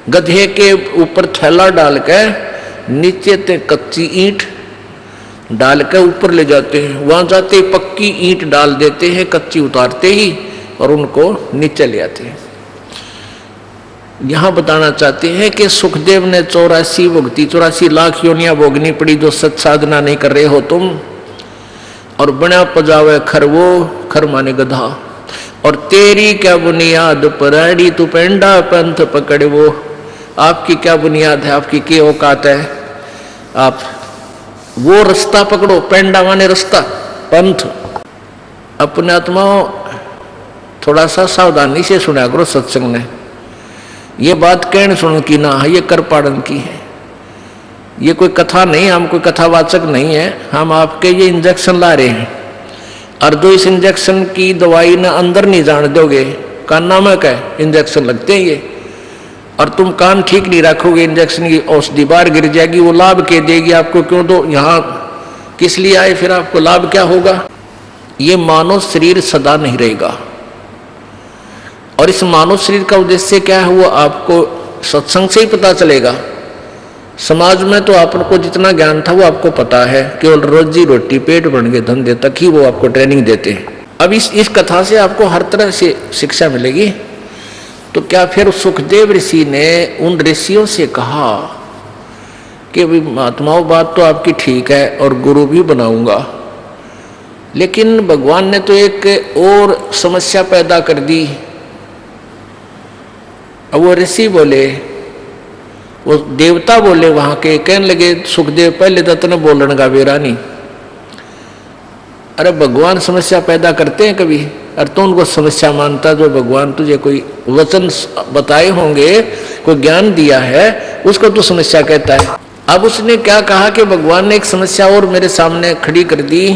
गधे के ऊपर थैला डाल के नीचे ते कच्ची ईंट डाल के ऊपर ले जाते हैं। वहां जाते ही पक्की ईंट डाल देते हैं, कच्ची उतारते ही, और उनको नीचे ले आते हैं। यहां बताना चाहते हैं कि सुखदेव ने 84 लाख योनियां भोगनी पड़ी जो सत साधना नहीं कर रहे हो तुम। और बना पजावे खरवो, खर माने गधा, और तेरी क्या बुनियाद पराड़ी तू पेंडा पंथ पकड़वो। आपकी क्या बुनियाद है, आपकी क्या औकात है, आप वो रास्ता पकड़ो। पेंडा माने रास्ता, पंथ। अपने आत्माओं थोड़ा सा सावधानी से सुना करो सत्संग में। ये बात कहने सुन की ना, ये कर पाड़न की है। ये कोई कथा नहीं, हम कोई कथावाचक नहीं है। हम आपके ये इंजेक्शन ला रहे हैं, और जो इस इंजेक्शन की दवाई ना अंदर नहीं जान दोगे, कान नामक है, इंजेक्शन लगते हैं ये, और तुम कान ठीक नहीं रखोगे, इंजेक्शन की औषधि बाहर गिर जाएगी। वो लाभ के देगी आपको, क्यों दो, यहाँ किस लिए आए, फिर आपको लाभ क्या होगा। ये मानव शरीर सदा नहीं रहेगा, और इस मानव शरीर का उद्देश्य क्या है वो आपको सत्संग से ही पता चलेगा। समाज में तो आपको जितना ज्ञान था वो आपको पता है, केवल रोजी रोटी पेट भरने के धंधे तक ही वो आपको ट्रेनिंग देते हैं। अब इस कथा से आपको हर तरह से शिक्षा मिलेगी। तो क्या फिर सुखदेव ऋषि ने उन ऋषियों से कहा कि महात्माओं बात तो आपकी ठीक है और गुरु भी बनाऊंगा, लेकिन भगवान ने तो एक और समस्या पैदा कर दी। अब वो ऋषि बोले, वो देवता बोले वहां के, कहने लगे सुखदेव पहले तो तने बोलने का बेरा नहीं। अरे भगवान समस्या पैदा करते हैं कभी, और तो उनको समस्या मानता, जो भगवान तुझे कोई वचन बताए होंगे, कोई ज्ञान दिया है, उसको तू समस्या कहता है। अब उसने क्या कहा कि भगवान ने एक समस्या और मेरे सामने खड़ी कर दी।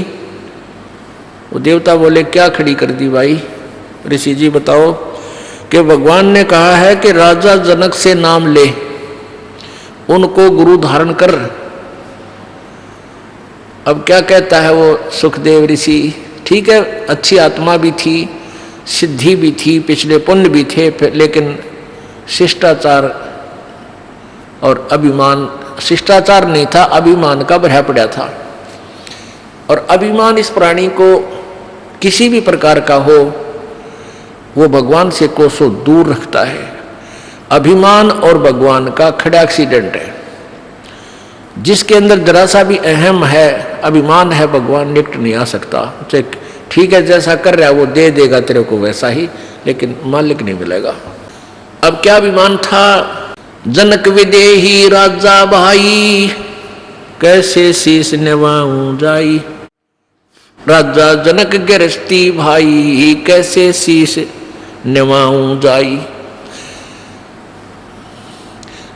वो देवता बोले क्या खड़ी कर दी भाई, ऋषि जी बताओ। कि भगवान ने कहा है कि राजा जनक से नाम ले, उनको गुरु धारण कर। अब क्या कहता है वो सुखदेव ऋषि, ठीक है अच्छी आत्मा भी थी, सिद्धि भी थी, पिछले पुण्य भी थे, लेकिन शिष्टाचार और अभिमान, शिष्टाचार नहीं था, अभिमान का भरा पड़ा था। और अभिमान इस प्राणी को किसी भी प्रकार का हो, वो भगवान से कोसों दूर रखता है। अभिमान और भगवान का खड़ा एक्सीडेंट है। जिसके अंदर जरा सा भी अहम है, अभिमान है, भगवान निकट नहीं आ सकता। ठीक है जैसा कर रहा है वो दे देगा तेरे को वैसा ही, लेकिन मालिक नहीं मिलेगा। अब क्या अभिमान था, जनक विदेही राजा भाई, कैसे शीश निभाऊं जाई। राजा जनक गृहस्थी भाई, कैसे शीश निभाऊं जाई।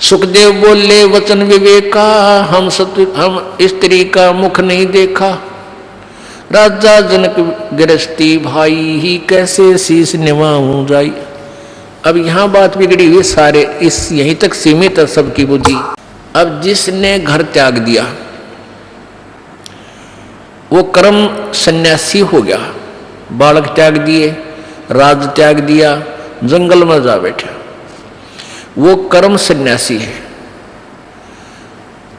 सुखदेव बोले वचन विवेका, हम स्त्री का मुख नहीं देखा। राजा जनक गृहस्थी भाई ही, कैसे शीश निभाऊं जाई। अब यहां बात बिगड़ी हुई, सारे इस यहीं तक सीमित है सबकी बुद्धि। अब जिसने घर त्याग दिया वो कर्म सन्यासी हो गया। बालक त्याग दिए, राज त्याग दिया, जंगल में जा बैठा, वो कर्म सन्यासी है।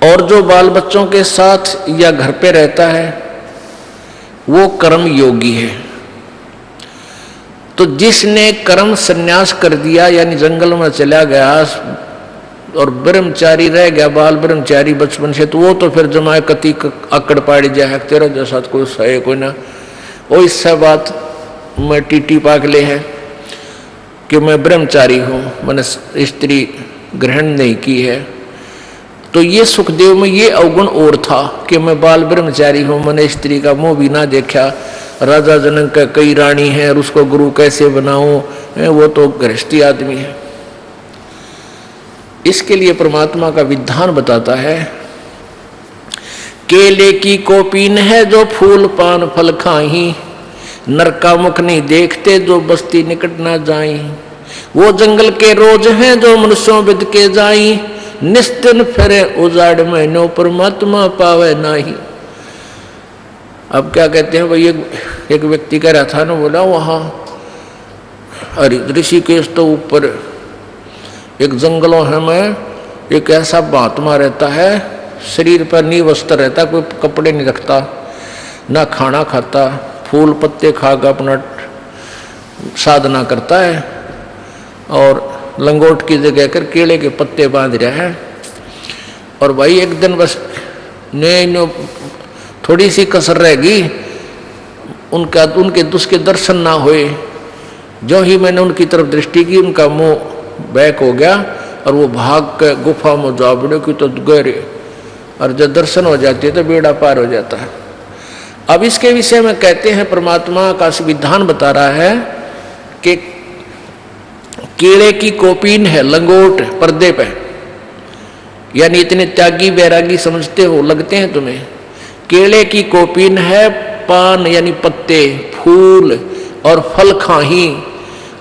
और जो बाल बच्चों के साथ या घर पे रहता है वो कर्म योगी है। तो जिसने कर्म सन्यास कर दिया यानी जंगल में चला गया और ब्रह्मचारी रह गया, बाल ब्रह्मचारी बचपन से, तो वो तो फिर जमाए कति अकड़ पाड़ी जाए, तेरा जैसा कोई सहे कोई ना। वो इससे बात मैं टीटी पागले है कि मैं ब्रह्मचारी हूँ, मैंने स्त्री ग्रहण नहीं की है। तो ये सुखदेव में ये अवगुण और था कि मैं बाल ब्रह्मचारी हूँ, मैंने स्त्री का मुंह भी ना देखा, राजा जनक का कई रानी है और उसको गुरु कैसे बनाऊं, वो तो गृहस्थी आदमी है। इसके लिए परमात्मा का विधान बताता है, केले की कोपीन है जो फूल पान फल खाही, नर का मुख नहीं देखते जो बस्ती निकट ना जाई, वो जंगल के रोज हैं जो मनुष्यों विद के जाई, निस्तिन फिरे उजाड़ में नो परमात्मा पावे नाही। अब क्या कहते हैं भाई, एक व्यक्ति कह रहा था ना, बोला वहाँ ऋषिकेश तो ऊपर एक जंगलों है में एक ऐसा महात्मा रहता है, शरीर पर नी वस्त्र रहता, कोई कपड़े नहीं रखता, ना खाना खाता, फूल पत्ते खाकर अपना साधना करता है और लंगोट की जगह कर केले के पत्ते बांध रहा है। और भाई एक दिन बस ने थोड़ी सी कसर रहेगी, उनके उसके दर्शन ना हुए। जो ही मैंने उनकी तरफ दृष्टि की, उनका मुंह बैक हो गया और वो भाग के गुफा में जा बड़े की तो गहरे, और जब दर्शन हो जाती है तो बेड़ा पार हो जाता है। अब इसके विषय में कहते हैं, परमात्मा का विधान बता रहा है कि केले की कोपीन है, लंगोट पर्दे पे, यानी इतने त्यागी वैरागी समझते हो, लगते हैं तुम्हें। केले की कोपीन है, पान यानी पत्ते, फूल और फल खाही,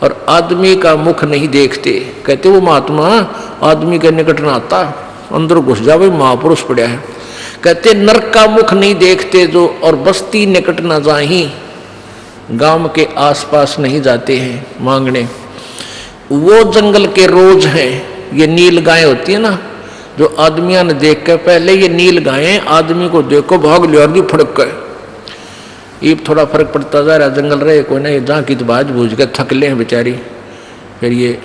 और आदमी का मुख नहीं देखते। कहते वो महात्मा आदमी के निकट ना आता, अंदर घुस जावे, महापुरुष पड़ा है। कहते नरक का मुख नहीं देखते जो, और बस्ती निकट ना जाही, गांव के आसपास नहीं जाते हैं मांगने। वो जंगल के रोज हैं, ये नील गाय होती है ना, जो आदमियों ने देख कर, पहले ये नील गायें आदमी को देखो भाग लिया और फड़क गए। ये थोड़ा फर्क पड़ता जा रहा, जंगल रहे कोई ना, ये जहाँ की तो बाज बूझ के थकले हैं बेचारी, फिर ये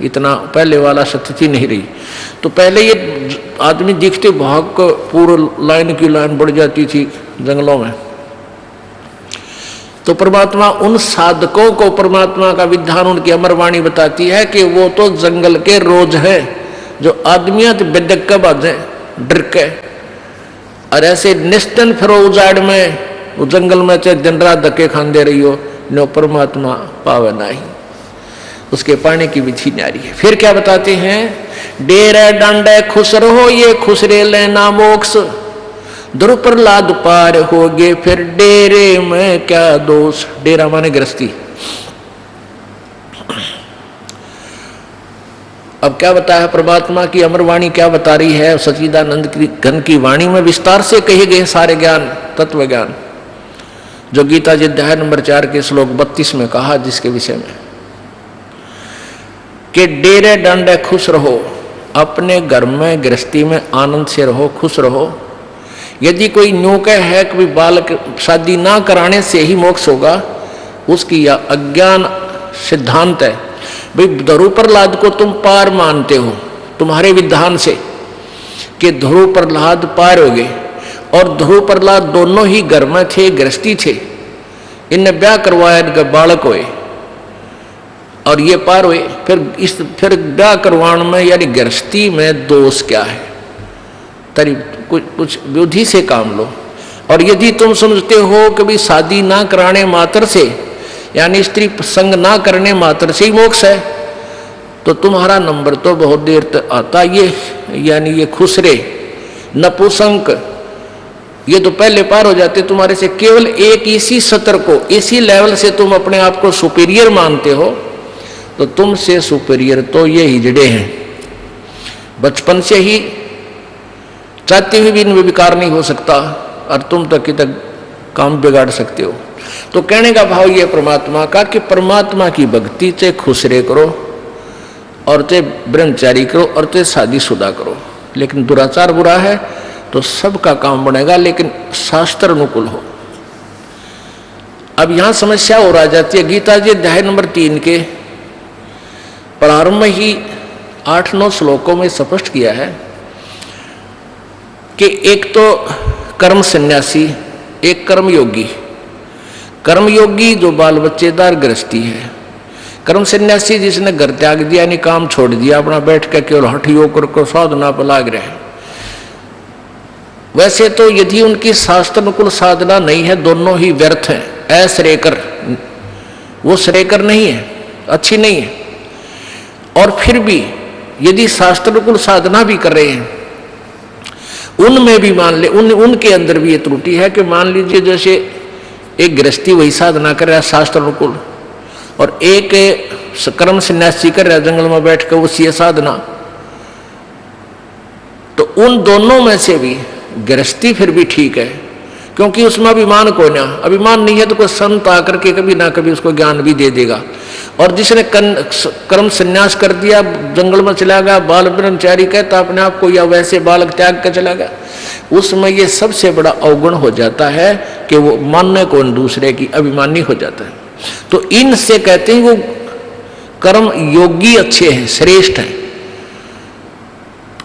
इतना पहले वाला स्थिति नहीं रही। तो पहले ये आदमी दिखते भाग को पूरे लाइन की लाइन बढ़ जाती थी जंगलों में। तो परमात्मा उन साधकों को, परमात्मा का विधान, उनकी अमरवाणी बताती है कि वो तो जंगल के रोज है, जो आदमियां तो बेदक का बाजे डर के, और ऐसे निस्तन फिरो उजाड़ में, वो जंगल में चाहे दिन रात धक्के खाते रही हो, नो परमात्मा पावे नहीं, उसके पाने की विधि न्यारी है। फिर क्या बताते हैं, डेरे डांडे खुश रहो ये खुसरे लेना मोक्ष, ध्रुव प्रहलाद पार हो गए फिर डेरे में क्या दोष। डेरा माने गृहस्थी। अब क्या बताया परमात्मा की अमरवाणी क्या बता रही है, सच्चिदानंद की घन की वाणी में विस्तार से कहे गए सारे ज्ञान, तत्व ज्ञान, जो गीता जी अध्याय नंबर 4 के श्लोक 32 में कहा, जिसके विषय में कि डेरे डांडे खुश रहो, अपने घर में गृहस्थी में आनंद से रहो, खुश रहो। यदि कोई न्यू कह है कि बालक शादी ना कराने से ही मोक्ष होगा, उसकी यह अज्ञान सिद्धांत है। भाई ध्रुव प्रहलाद को तुम पार मानते हो तुम्हारे विधान से कि ध्रुव प्रहलाद पार हो गए, और ध्रुव प्रहलाद दोनों ही घर में थे, गृहस्थी थे, इनने ब्याह करवाया, इनके बालक हुए और ये पार हुए। फिर ब्याह करवाने में यानी गृहस्थी में दोष क्या है, तरी कुछ बुद्धि से काम लो। और यदि तुम समझते हो कि भी शादी ना कराने मात्र से, यानी स्त्री संग ना करने मात्र से ही मोक्ष है, तो तुम्हारा नंबर तो बहुत देर तक आता। ये यानी ये खुसरे नपुसंक, ये तो पहले पार हो जाते तुम्हारे से। केवल एक इसी सत्र को, इसी लेवल से तुम अपने आप को सुपीरियर मानते हो, तो तुमसे सुपीरियर तो ये हिजड़े हैं। बचपन से ही चाहते हुए भी इनमें विकार नहीं हो सकता और तुम तक तक काम बिगाड़ सकते हो। तो कहने का भाव ये परमात्मा का कि परमात्मा की भक्ति चाहे खुसरे करो और चाहे ब्रह्मचारी करो और चाहे शादीशुदा करो, लेकिन दुराचार बुरा है तो सबका काम बनेगा, लेकिन शास्त्र अनुकूल हो। अब यहां समस्या और आ जाती है। गीता जी अध्याय नंबर 3 के प्रारंभ में ही 8-9 श्लोकों में स्पष्ट किया है कि एक तो कर्म सन्यासी, एक कर्मयोगी। कर्मयोगी जो बाल बच्चेदार गृहस्थी है, कर्म सन्यासी जिसने घर त्याग दिया, यानी काम छोड़ दिया, अपना बैठ कर केवल हठ योग को साधना पर लाग रहे हैं। वैसे तो यदि उनकी शास्त्र अनुकूल साधना नहीं है, दोनों ही व्यर्थ हैं, अश्रेयकर, वो श्रेयकर नहीं है, अच्छी नहीं है। और फिर भी यदि शास्त्र अनुकूल साधना भी कर रहे हैं, उनमें भी मान ले उनके अंदर भी ये त्रुटि है कि मान लीजिए जैसे एक गृहस्थी वही साधना कर रहा है शास्त्र अनुकूल, और एक कर्म सन्यासी कर रहा है जंगल में बैठ कर उसी साधना, तो उन दोनों में से भी गृहस्थी फिर भी ठीक है, क्योंकि उसमें अभिमान को ना, अभिमान नहीं है तो कोई संत आकर के कभी ना कभी उसको ज्ञान भी दे देगा। और जिसने कर्म संन्यास कर दिया, जंगल में चला गया, बाल ब्रह्मचारी कहता अपने आप को, या वैसे बालक त्याग कर चला गया, उसमें ये सबसे बड़ा अवगुण हो जाता है कि वो मानने को दूसरे की अभिमानी हो जाता है। तो इनसे कहते हैं वो कर्म योगी अच्छे हैं, श्रेष्ठ हैं।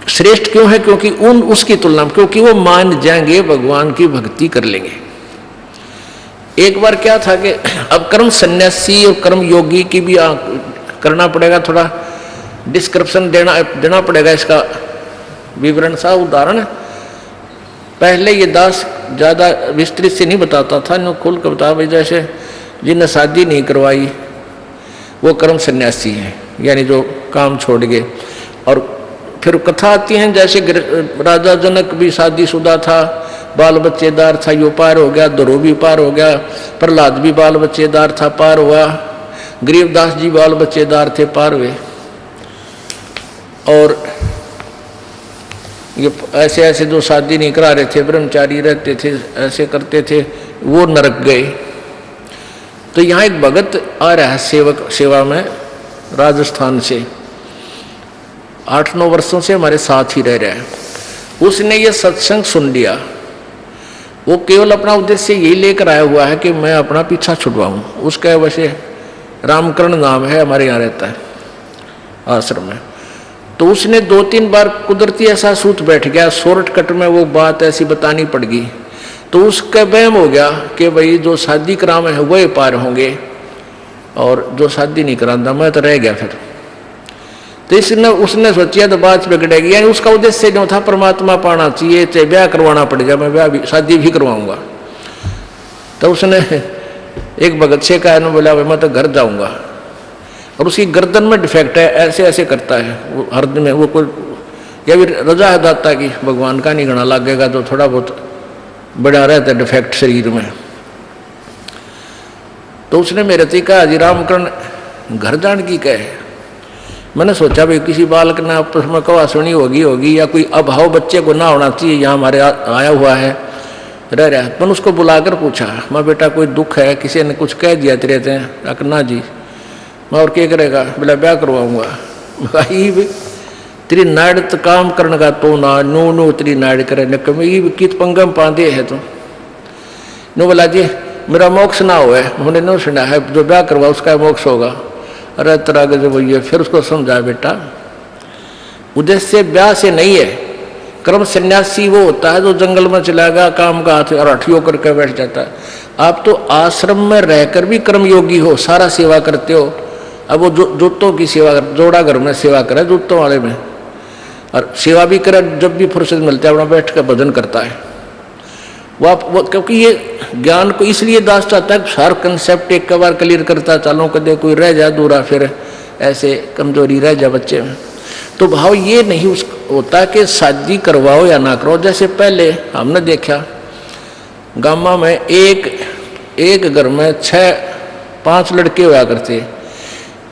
श्रेष्ठ क्यों है? क्योंकि उसकी तुलना में, क्योंकि वो मान जाएंगे, भगवान की भक्ति कर लेंगे। एक बार क्या था कि अब कर्म सन्यासी और कर्म योगी की भी करना पड़ेगा, थोड़ा डिस्क्रिप्शन देना पड़ेगा, इसका विवरण सा उदाहरण। पहले ये दास ज़्यादा विस्तृत से नहीं बताता था, नो खुल कर बता भाई, जैसे जिन्हें शादी नहीं करवाई वो कर्म सन्यासी हैं, यानी जो काम छोड़ गए। और फिर कथा आती हैं, जैसे राजा जनक भी शादीशुदा था, बाल बच्चेदार था, यो पार हो गया, ध्रुव भी पार हो गया, प्रहलाद भी बाल बच्चेदार था, पार हुआ, गरीबदास जी बाल बच्चेदार थे, पार हुए। और ये ऐसे ऐसे जो शादी नहीं करा रहे थे, ब्रह्मचारी रहते थे, ऐसे करते थे, वो नरक गए। तो यहाँ एक भगत आ रहा है सेवा में राजस्थान से, 8-9 वर्षों से हमारे साथ ही रह रहा है। उसने ये सत्संग सुन लिया, वो केवल अपना उद्देश्य यही लेकर आया हुआ है कि मैं अपना पीछा छुड़वाऊं। उसका वैसे रामकरण नाम है, हमारे यहाँ रहता है आश्रम में। तो उसने 2-3 बार कुदरती ऐसा सूत बैठ गया, शॉर्टकट में वो बात ऐसी बतानी पड़ गई, तो उसका वहम हो गया कि भाई जो शादी करावे हैं वही पार होंगे, और जो शादी नहीं कराता मैं तो रह गया। फिर तो उसने सोचा तो बात बिगड़ेगी, यानी उसका उद्देश्य जो था परमात्मा पाना चाहिए, चाहे ब्याह करवाना पड़ जाए, मैं ब्याह भी शादी भी करवाऊंगा। तो उसने एक भगत से कहा, बोला मैं तो घर जाऊंगा, और उसकी गर्दन में डिफेक्ट है, ऐसे ऐसे करता है वो हर दिन में, वो कोई या भी रजा है दाता की, भगवान का नहीं गणा लगेगा तो थोड़ा बहुत बड़ा रहता है डिफेक्ट शरीर में। तो उसने मेरे से कहा, जी रामकरण घर जान की कहे। मैंने सोचा भाई किसी बालक ने आपस में कवा सुनी होगी, या कोई अभाव बच्चे को ना होना चाहिए, यहाँ हमारे आया हुआ है रह रहा है। मैंने उसको बुलाकर पूछा, मैं बेटा कोई दुख है, किसी ने कुछ कह दिया तेरे थे? ना जी। मैं और क्या करेगा? बोला ब्याह करवाऊंगा। भाई तेरी नाड़ तो काम करने का तो ना नो तेरी नाड़ करे न कित पंगम पांदे है तो नो। बोला जी मेरा मोक्ष ना हो, उन्होंने नो सुना है, जो ब्याह करवा उसका मोक्ष होगा। अरे तरह के जब ये फिर उसको समझा, बेटा उद्देश्य ब्याह से नहीं है। कर्म सन्यासी वो होता है जो जंगल में चलाएगा, काम का हाथ अराठियों करके बैठ जाता है। आप तो आश्रम में रहकर भी कर्मयोगी हो, सारा सेवा करते हो। अब वो जूतों की सेवा कर, जोड़ा घर में सेवा करे जूतों वाले में, और सेवा भी करे, जब भी फुर्सत मिलता है अपना बैठ कर भजन करता है वो क्योंकि ये ज्ञान को इसलिए दास चाहता है, हर कंसेप्ट एक बार क्लियर करता चालों कदे कोई रह जाए दूरा, फिर ऐसे कमजोरी रह जाए बच्चे में। तो भाव ये नहीं होता कि शादी करवाओ या ना करवाओ। जैसे पहले हमने देखा गामा में एक घर में 6-5 लड़के हुआ करते,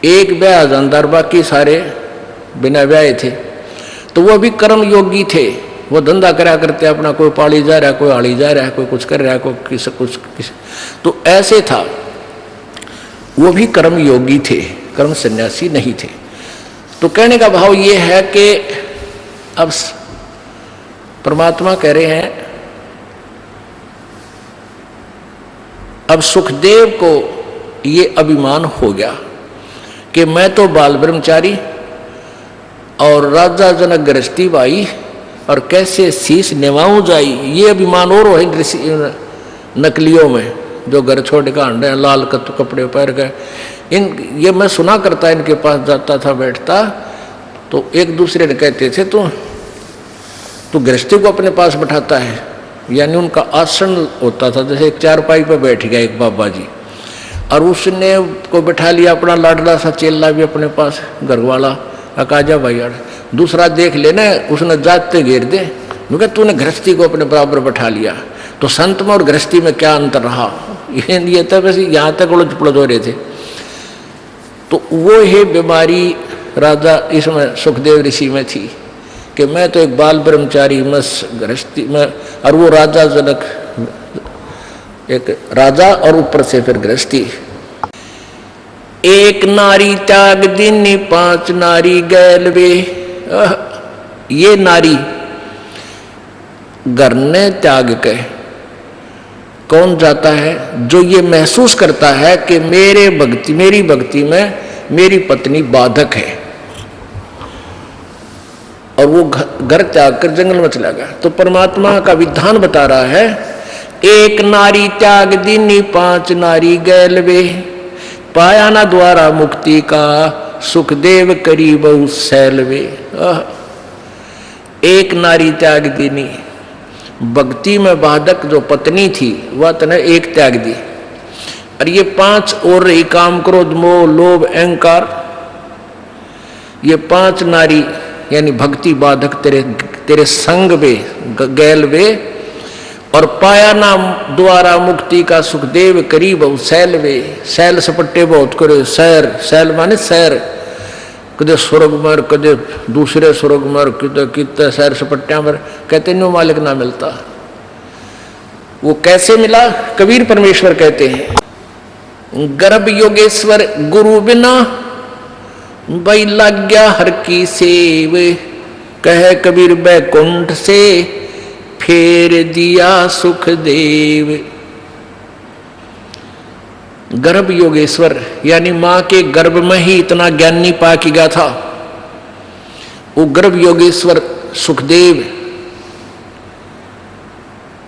एक ब्याह जानदार, बाकी सारे बिना ब्याह थे। तो वो भी कर्म योगी थे, वो धंधा करा करते अपना, कोई पाली जा रहा है, कोई आड़ी जा रहा है, कोई कुछ कर रहा है, कोई किस। तो ऐसे था। वो भी कर्म योगी थे, कर्म सन्यासी नहीं थे। तो कहने का भाव ये है कि अब परमात्मा कह रहे हैं, अब सुखदेव को ये अभिमान हो गया कि मैं तो बाल ब्रह्मचारी और राजा जनक गृहस्थी भाई और कैसे शीश निभाऊं जाई, ये अभिमान और है नकलियों में जो घर छोड़ के आंडे हैं, लाल कपड़े पहन गए। ये मैं सुना करता, इनके पास जाता था, बैठता, तो एक दूसरे ने कहते थे तू गृहस्थी को अपने पास बैठाता है, यानी उनका आसन होता था, जैसे एक चारपाई पर बैठ गया एक बाबा जी, और उसने को बैठा लिया अपना लाडला सा चेला भी अपने पास, घर वाला अकाजा भाई। दूसरा देख लेना, उसने जाते घेर दे, क्योंकि तूने गृहस्थी को अपने बराबर बैठा लिया। तो संत में और गृहस्थी में क्या अंतर रहा, ये तब वैसे यहाँ तक उलझ पुलझ हो रहे थे। तो वो ही बीमारी राजा इसमें सुखदेव ऋषि में थी कि मैं तो एक बाल ब्रह्मचारी, मैं गृहस्थी में, और वो राजा जनक एक राजा और ऊपर से फिर गृहस्थी। एक नारी त्याग दीनी 5 नारी गैलवे। ये नारी घर ने त्याग के कौन जाता है, जो ये महसूस करता है कि मेरी भक्ति में मेरी पत्नी बाधक है, और वो घर त्याग कर जंगल में चला गया। तो परमात्मा का विधान बता रहा है, एक नारी त्याग दीनी 5 नारी गैलवे, पाया ना द्वारा मुक्ति का सुखदेव करी बहु सैलवे। एक नारी त्याग दीनी, भक्ति में बाधक जो पत्नी थी वह तने एक त्याग दी, और ये 5 और रही, काम क्रोध मोह लोभ अहंकार। ये 5 नारी यानी भक्ति बाधक तेरे संग में गैल वे, और पाया ना द्वारा मुक्ति का सुखदेव करीब सैल वे। सैल सपट्टे बहुत करे, सैर, सैल माने सैर, कदे स्वर्ग मर, कदे दूसरे स्वर्ग मर, कितने सैर सपट्टिया मर, कहते न्यू मालिक ना मिलता। वो कैसे मिला, कबीर परमेश्वर कहते हैं, गर्भ योगेश्वर गुरु बिना भाई लाग्या हर की सेव, कह कबीर बैकुंठ से फेर दिया सुखदेव। गर्भ योगेश्वर यानी मां के गर्भ में ही इतना ज्ञानी पा की गया था। वो गर्भ योगेश्वर सुखदेव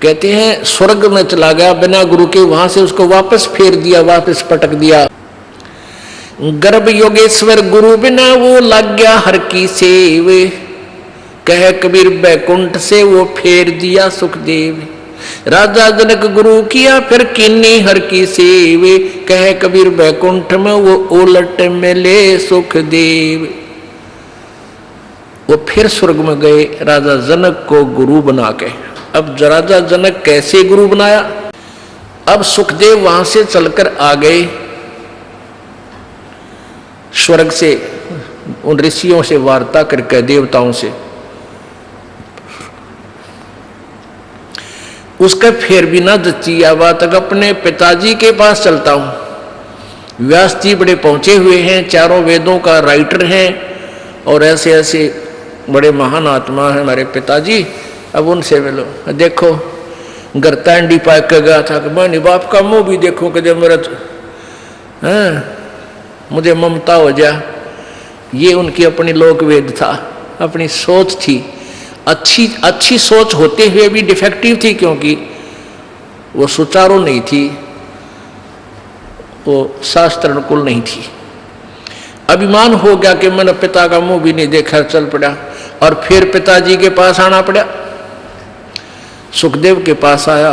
कहते हैं स्वर्ग में चला गया बिना गुरु के, वहां से उसको वापस फेर दिया, वापस पटक दिया। गर्भ योगेश्वर गुरु बिना वो लग गया हर की सेव, कह कबीर बैकुंठ से वो फेर दिया सुखदेव। राजा जनक गुरु किया फिर किन्नी हर की सेव, कह कबीर बैकुंठ में वो उलट मिले सुखदेव। वो फिर स्वर्ग में गए राजा जनक को गुरु बना के। अब राजा जनक कैसे गुरु बनाया, अब सुखदेव वहां से चलकर आ गए स्वर्ग से, उन ऋषियों से वार्ता करके, देवताओं से। उसका फिर भी ना जची आवा तक अपने पिताजी के पास चलता हूं। व्यास जी बड़े पहुंचे हुए हैं, चारों वेदों का राइटर हैं, और ऐसे ऐसे बड़े महान आत्मा है हमारे पिताजी। अब उनसे मिलो। देखो गरता अंडी पाक के गया था कि मैंने बाप का मुंह भी देखो कि जब मेरा मुझे ममता हो जा। ये उनकी अपनी लोक वेद था, अपनी सोच थी। अच्छी सोच होते हुए भी डिफेक्टिव थी, क्योंकि वो सुचारू नहीं थी, वो शास्त्र अनुकूल नहीं थी। अभिमान हो गया कि मैंने पिता का मुंह भी नहीं देखा, चल पड़ा। और फिर पिताजी के पास आना पड़ा। सुखदेव के पास आया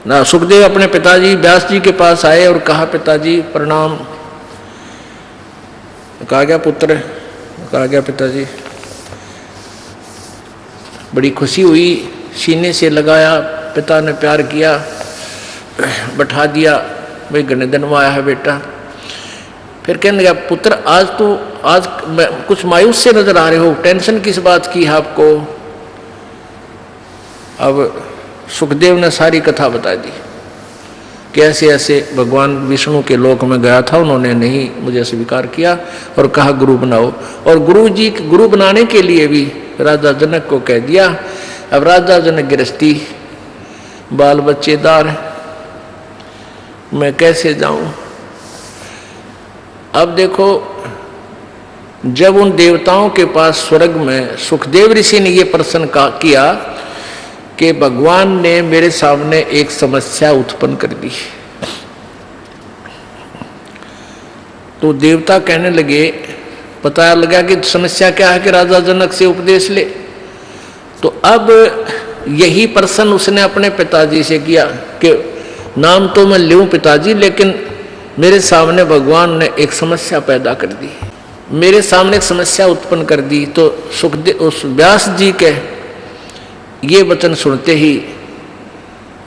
ना, सुखदेव अपने पिताजी व्यास जी के पास आए और कहा, पिताजी प्रणाम। कहा गया पुत्र, कहा गया पिताजी। बड़ी खुशी हुई, सीने से लगाया, पिता ने प्यार किया, बैठा दिया, भाई घने दिन में आया है बेटा। फिर कहने लगा, पुत्र आज कुछ मायूस से नजर आ रहे हो, टेंशन किस बात की है आपको? अब सुखदेव ने सारी कथा बता दी कि ऐसे ऐसे भगवान विष्णु के लोक में गया था, उन्होंने नहीं मुझे स्वीकार किया और कहा गुरु बनाओ। और गुरु जी गुरु बनाने के लिए भी राजा जनक को कह दिया। अब राजा जनक गृहस्थी, बाल बच्चेदार, मैं कैसे जाऊं। अब देखो, जब उन देवताओं के पास स्वर्ग में सुखदेव ऋषि ने ये प्रश्न किया कि भगवान ने मेरे सामने एक समस्या उत्पन्न कर दी, तो देवता कहने लगे, पता लगा कि समस्या क्या है कि राजा जनक से उपदेश ले। तो अब यही प्रश्न उसने अपने पिताजी से किया कि नाम तो मैं लूं पिताजी, लेकिन मेरे सामने भगवान ने एक समस्या पैदा कर दी, मेरे सामने एक समस्या उत्पन्न कर दी। तो सुखदेव उस व्यास जी के ये वचन सुनते ही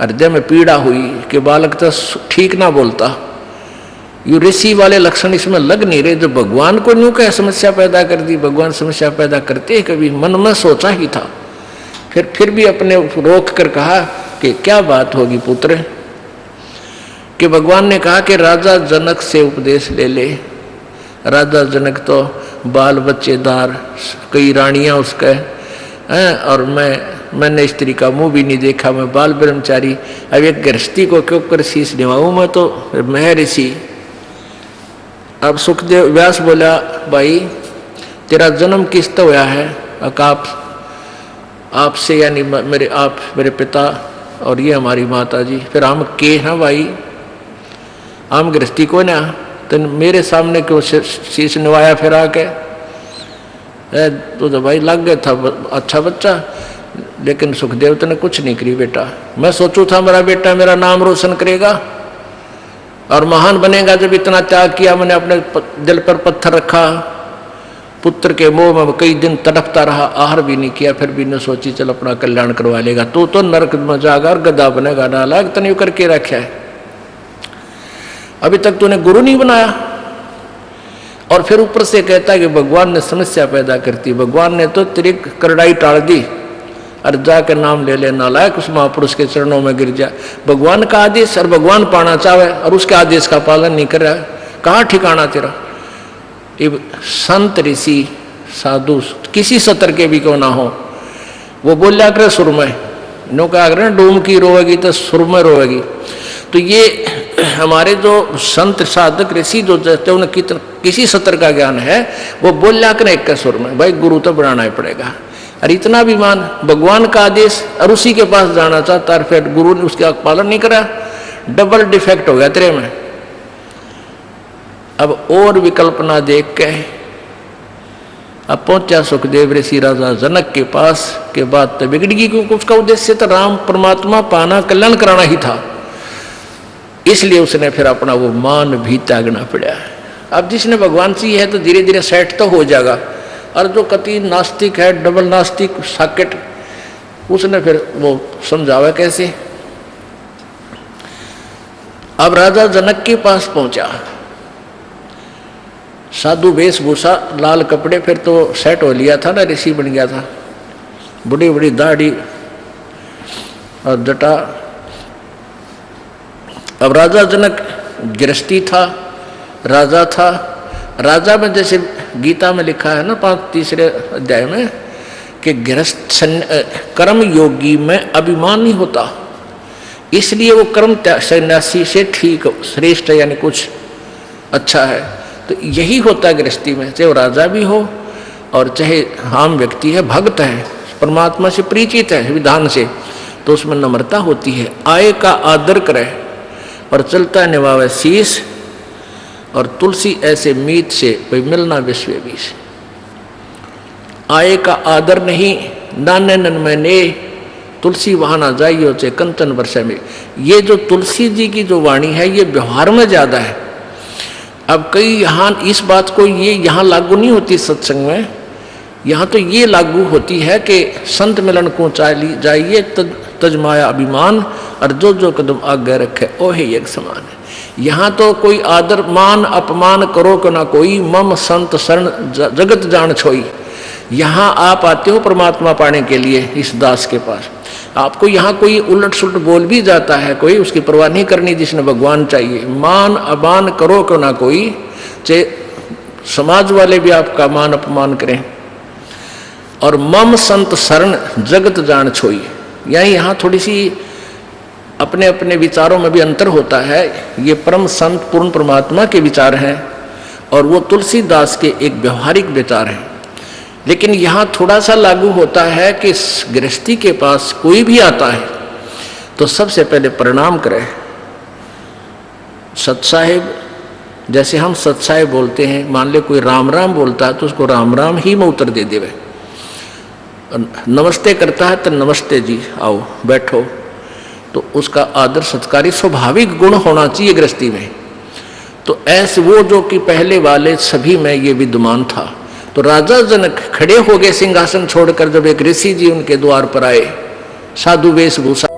हृदय में पीड़ा हुई कि बालक तो ठीक ना बोलता, ये ऋषि वाले लक्षण इसमें लग नहीं रहे। जो भगवान को न्यू क्या समस्या पैदा कर दी, भगवान समस्या पैदा करते कभी मन में सोचा ही था। फिर भी अपने रोक कर कहा कि क्या बात होगी पुत्र, कि भगवान ने कहा कि राजा जनक से उपदेश ले ले। राजा जनक तो बाल बच्चेदार, कई रानियां उसके हैं, और मैंने स्त्री का मुंह भी नहीं देखा, मैं बाल ब्रह्मचारी, अब एक गृहस्थी को क्यों कर शीश निभाऊं, मैं तो मैं ऋषि। अब सुखदेव व्यास बोला, भाई तेरा जन्म किस तो हुआ है, आपसे यानी मेरे पिता और ये हमारी माता जी, फिर हम के हैं भाई, हम गृहस्थी को ना, तो मेरे सामने क्यों शीश निभाया फिर आके। तो भाई लग गया था अच्छा बच्चा, लेकिन सुखदेव ने कुछ नहीं करी बेटा। मैं सोचू था मेरा बेटा मेरा नाम रोशन करेगा और महान बनेगा, जब इतना त्याग किया, मैंने अपने दिल पर पत्थर रखा, पुत्र के मोह में कई दिन तड़पता रहा, आहार भी नहीं किया, फिर भी न सोची चल अपना कल्याण करवा लेगा। तू तो नरक में जाएगा और गधा बनेगा, नालायक तने करके रखा है, अभी तक तूने गुरु नहीं बनाया। और फिर ऊपर से कहता है कि भगवान ने समस्या पैदा करती, भगवान ने तो तेरी करड़ाई टाल दी, और जाकर नाम ले ले नालायक, उस महापुरुष के चरणों में गिर जा। भगवान का आदेश और भगवान पाना चाहे और उसके आदेश का पालन नहीं कर रहा, कहाँ ठिकाना तेरा। संत ऋषि साधु किसी सतर के भी क्यों ना हो, वो बोलिया करे सुर में, नो क्या करे डूम की रोएगी तो सुर में रोएगी। तो ये हमारे जो संत साधक ऋषि जो जैसे उन्हें किसी सतर का ज्ञान है, वो बोलिया करे एक के सुर में, भाई गुरु तो बनाना ही पड़ेगा। और इतना भी मान, भगवान का आदेश और उसी के पास जाना चाहता, फिर गुरु ने उसका पालन नहीं करा, डबल डिफेक्ट हो गया तेरे में। अब और विकल्प ना देख के अब पहुंचा सुखदेव ऋषि राजा जनक के पास, के बाद तो बिगड़ गई, क्योंकि उसका उद्देश्य तो राम परमात्मा पाना, कल्याण कराना ही था। इसलिए उसने फिर अपना वो मान भी त्यागना पड़ा। अब जिसने भगवान से है तो धीरे धीरे सेट तो हो जाएगा, और जो कति नास्तिक है, डबल नास्तिक साकेट, उसने फिर वो समझावा कैसे। अब राजा जनक के पास पहुंचा, साधु वेशभूषा, लाल कपड़े, फिर तो सेट हो लिया था ना, ऋषि बन गया था, बड़ी बड़ी दाढ़ी और जटा। अब राजा जनक गृहस्थी था, राजा था। राजा में जैसे गीता में लिखा है ना 3 अध्याय में कि गृहस्थ कर्म योगी में अभिमान नहीं होता, इसलिए वो कर्म सन्यासी से ठीक श्रेष्ठ यानी कुछ अच्छा है। तो यही होता है गृहस्थी में, चाहे वो राजा भी हो और चाहे आम व्यक्ति है, भक्त है, परमात्मा से परिचित है विधान से, तो उसमें नम्रता होती है। आय का आदर करे और चलता निभावे शीश, और तुलसी ऐसे मीत से कोई मिलना विश्व बीस। आय का आदर नहीं, नाने नन मैंने तुलसी वहाँ ना जाइयो चे कंचन वर्षा में। ये जो तुलसी जी की जो वाणी है, ये व्यवहार में ज़्यादा है। अब कई यहाँ इस बात को ये यहाँ लागू नहीं होती सत्संग में, यहाँ तो ये लागू होती है कि संत मिलन को चाली जाइए तजमाया अभिमान, और जो जो कदम आगे रखे ओहे एक समान है। यहाँ तो कोई आदर मान अपमान करो को ना कोई, मम संत शरण जगत जान छोई। यहाँ आप आते हो परमात्मा पाने के लिए इस दास के पास, आपको यहाँ कोई उलट सुलट बोल भी जाता है कोई, उसकी परवाह नहीं करनी, जिसने भगवान चाहिए। मान अमान करो क्यों ना कोई, चाहे समाज वाले भी आपका मान अपमान करें। और मम संत शरण जगत जान छोई, यानी यहाँ थोड़ी सी अपने अपने विचारों में भी अंतर होता है। ये परम संत पूर्ण परमात्मा के विचार हैं और वो तुलसीदास के एक व्यवहारिक विचार हैं। लेकिन यहाँ थोड़ा सा लागू होता है कि गृहस्थी के पास कोई भी आता है तो सबसे पहले प्रणाम करे। सतसाहिब, जैसे हम सतसाहिब बोलते हैं, मान ले कोई राम राम बोलता है तो उसको राम राम ही में उत्तर दे देवे। नमस्ते करता है तो नमस्ते जी, आओ बैठो, तो उसका आदर सत्कारी स्वाभाविक गुण होना चाहिए गृहस्थी में। तो ऐसे वो जो कि पहले वाले सभी में ये विद्यमान था। तो राजा जनक खड़े हो गए सिंहासन छोड़कर, जब एक ऋषि जी उनके द्वार पर आए, साधु वेशभूषा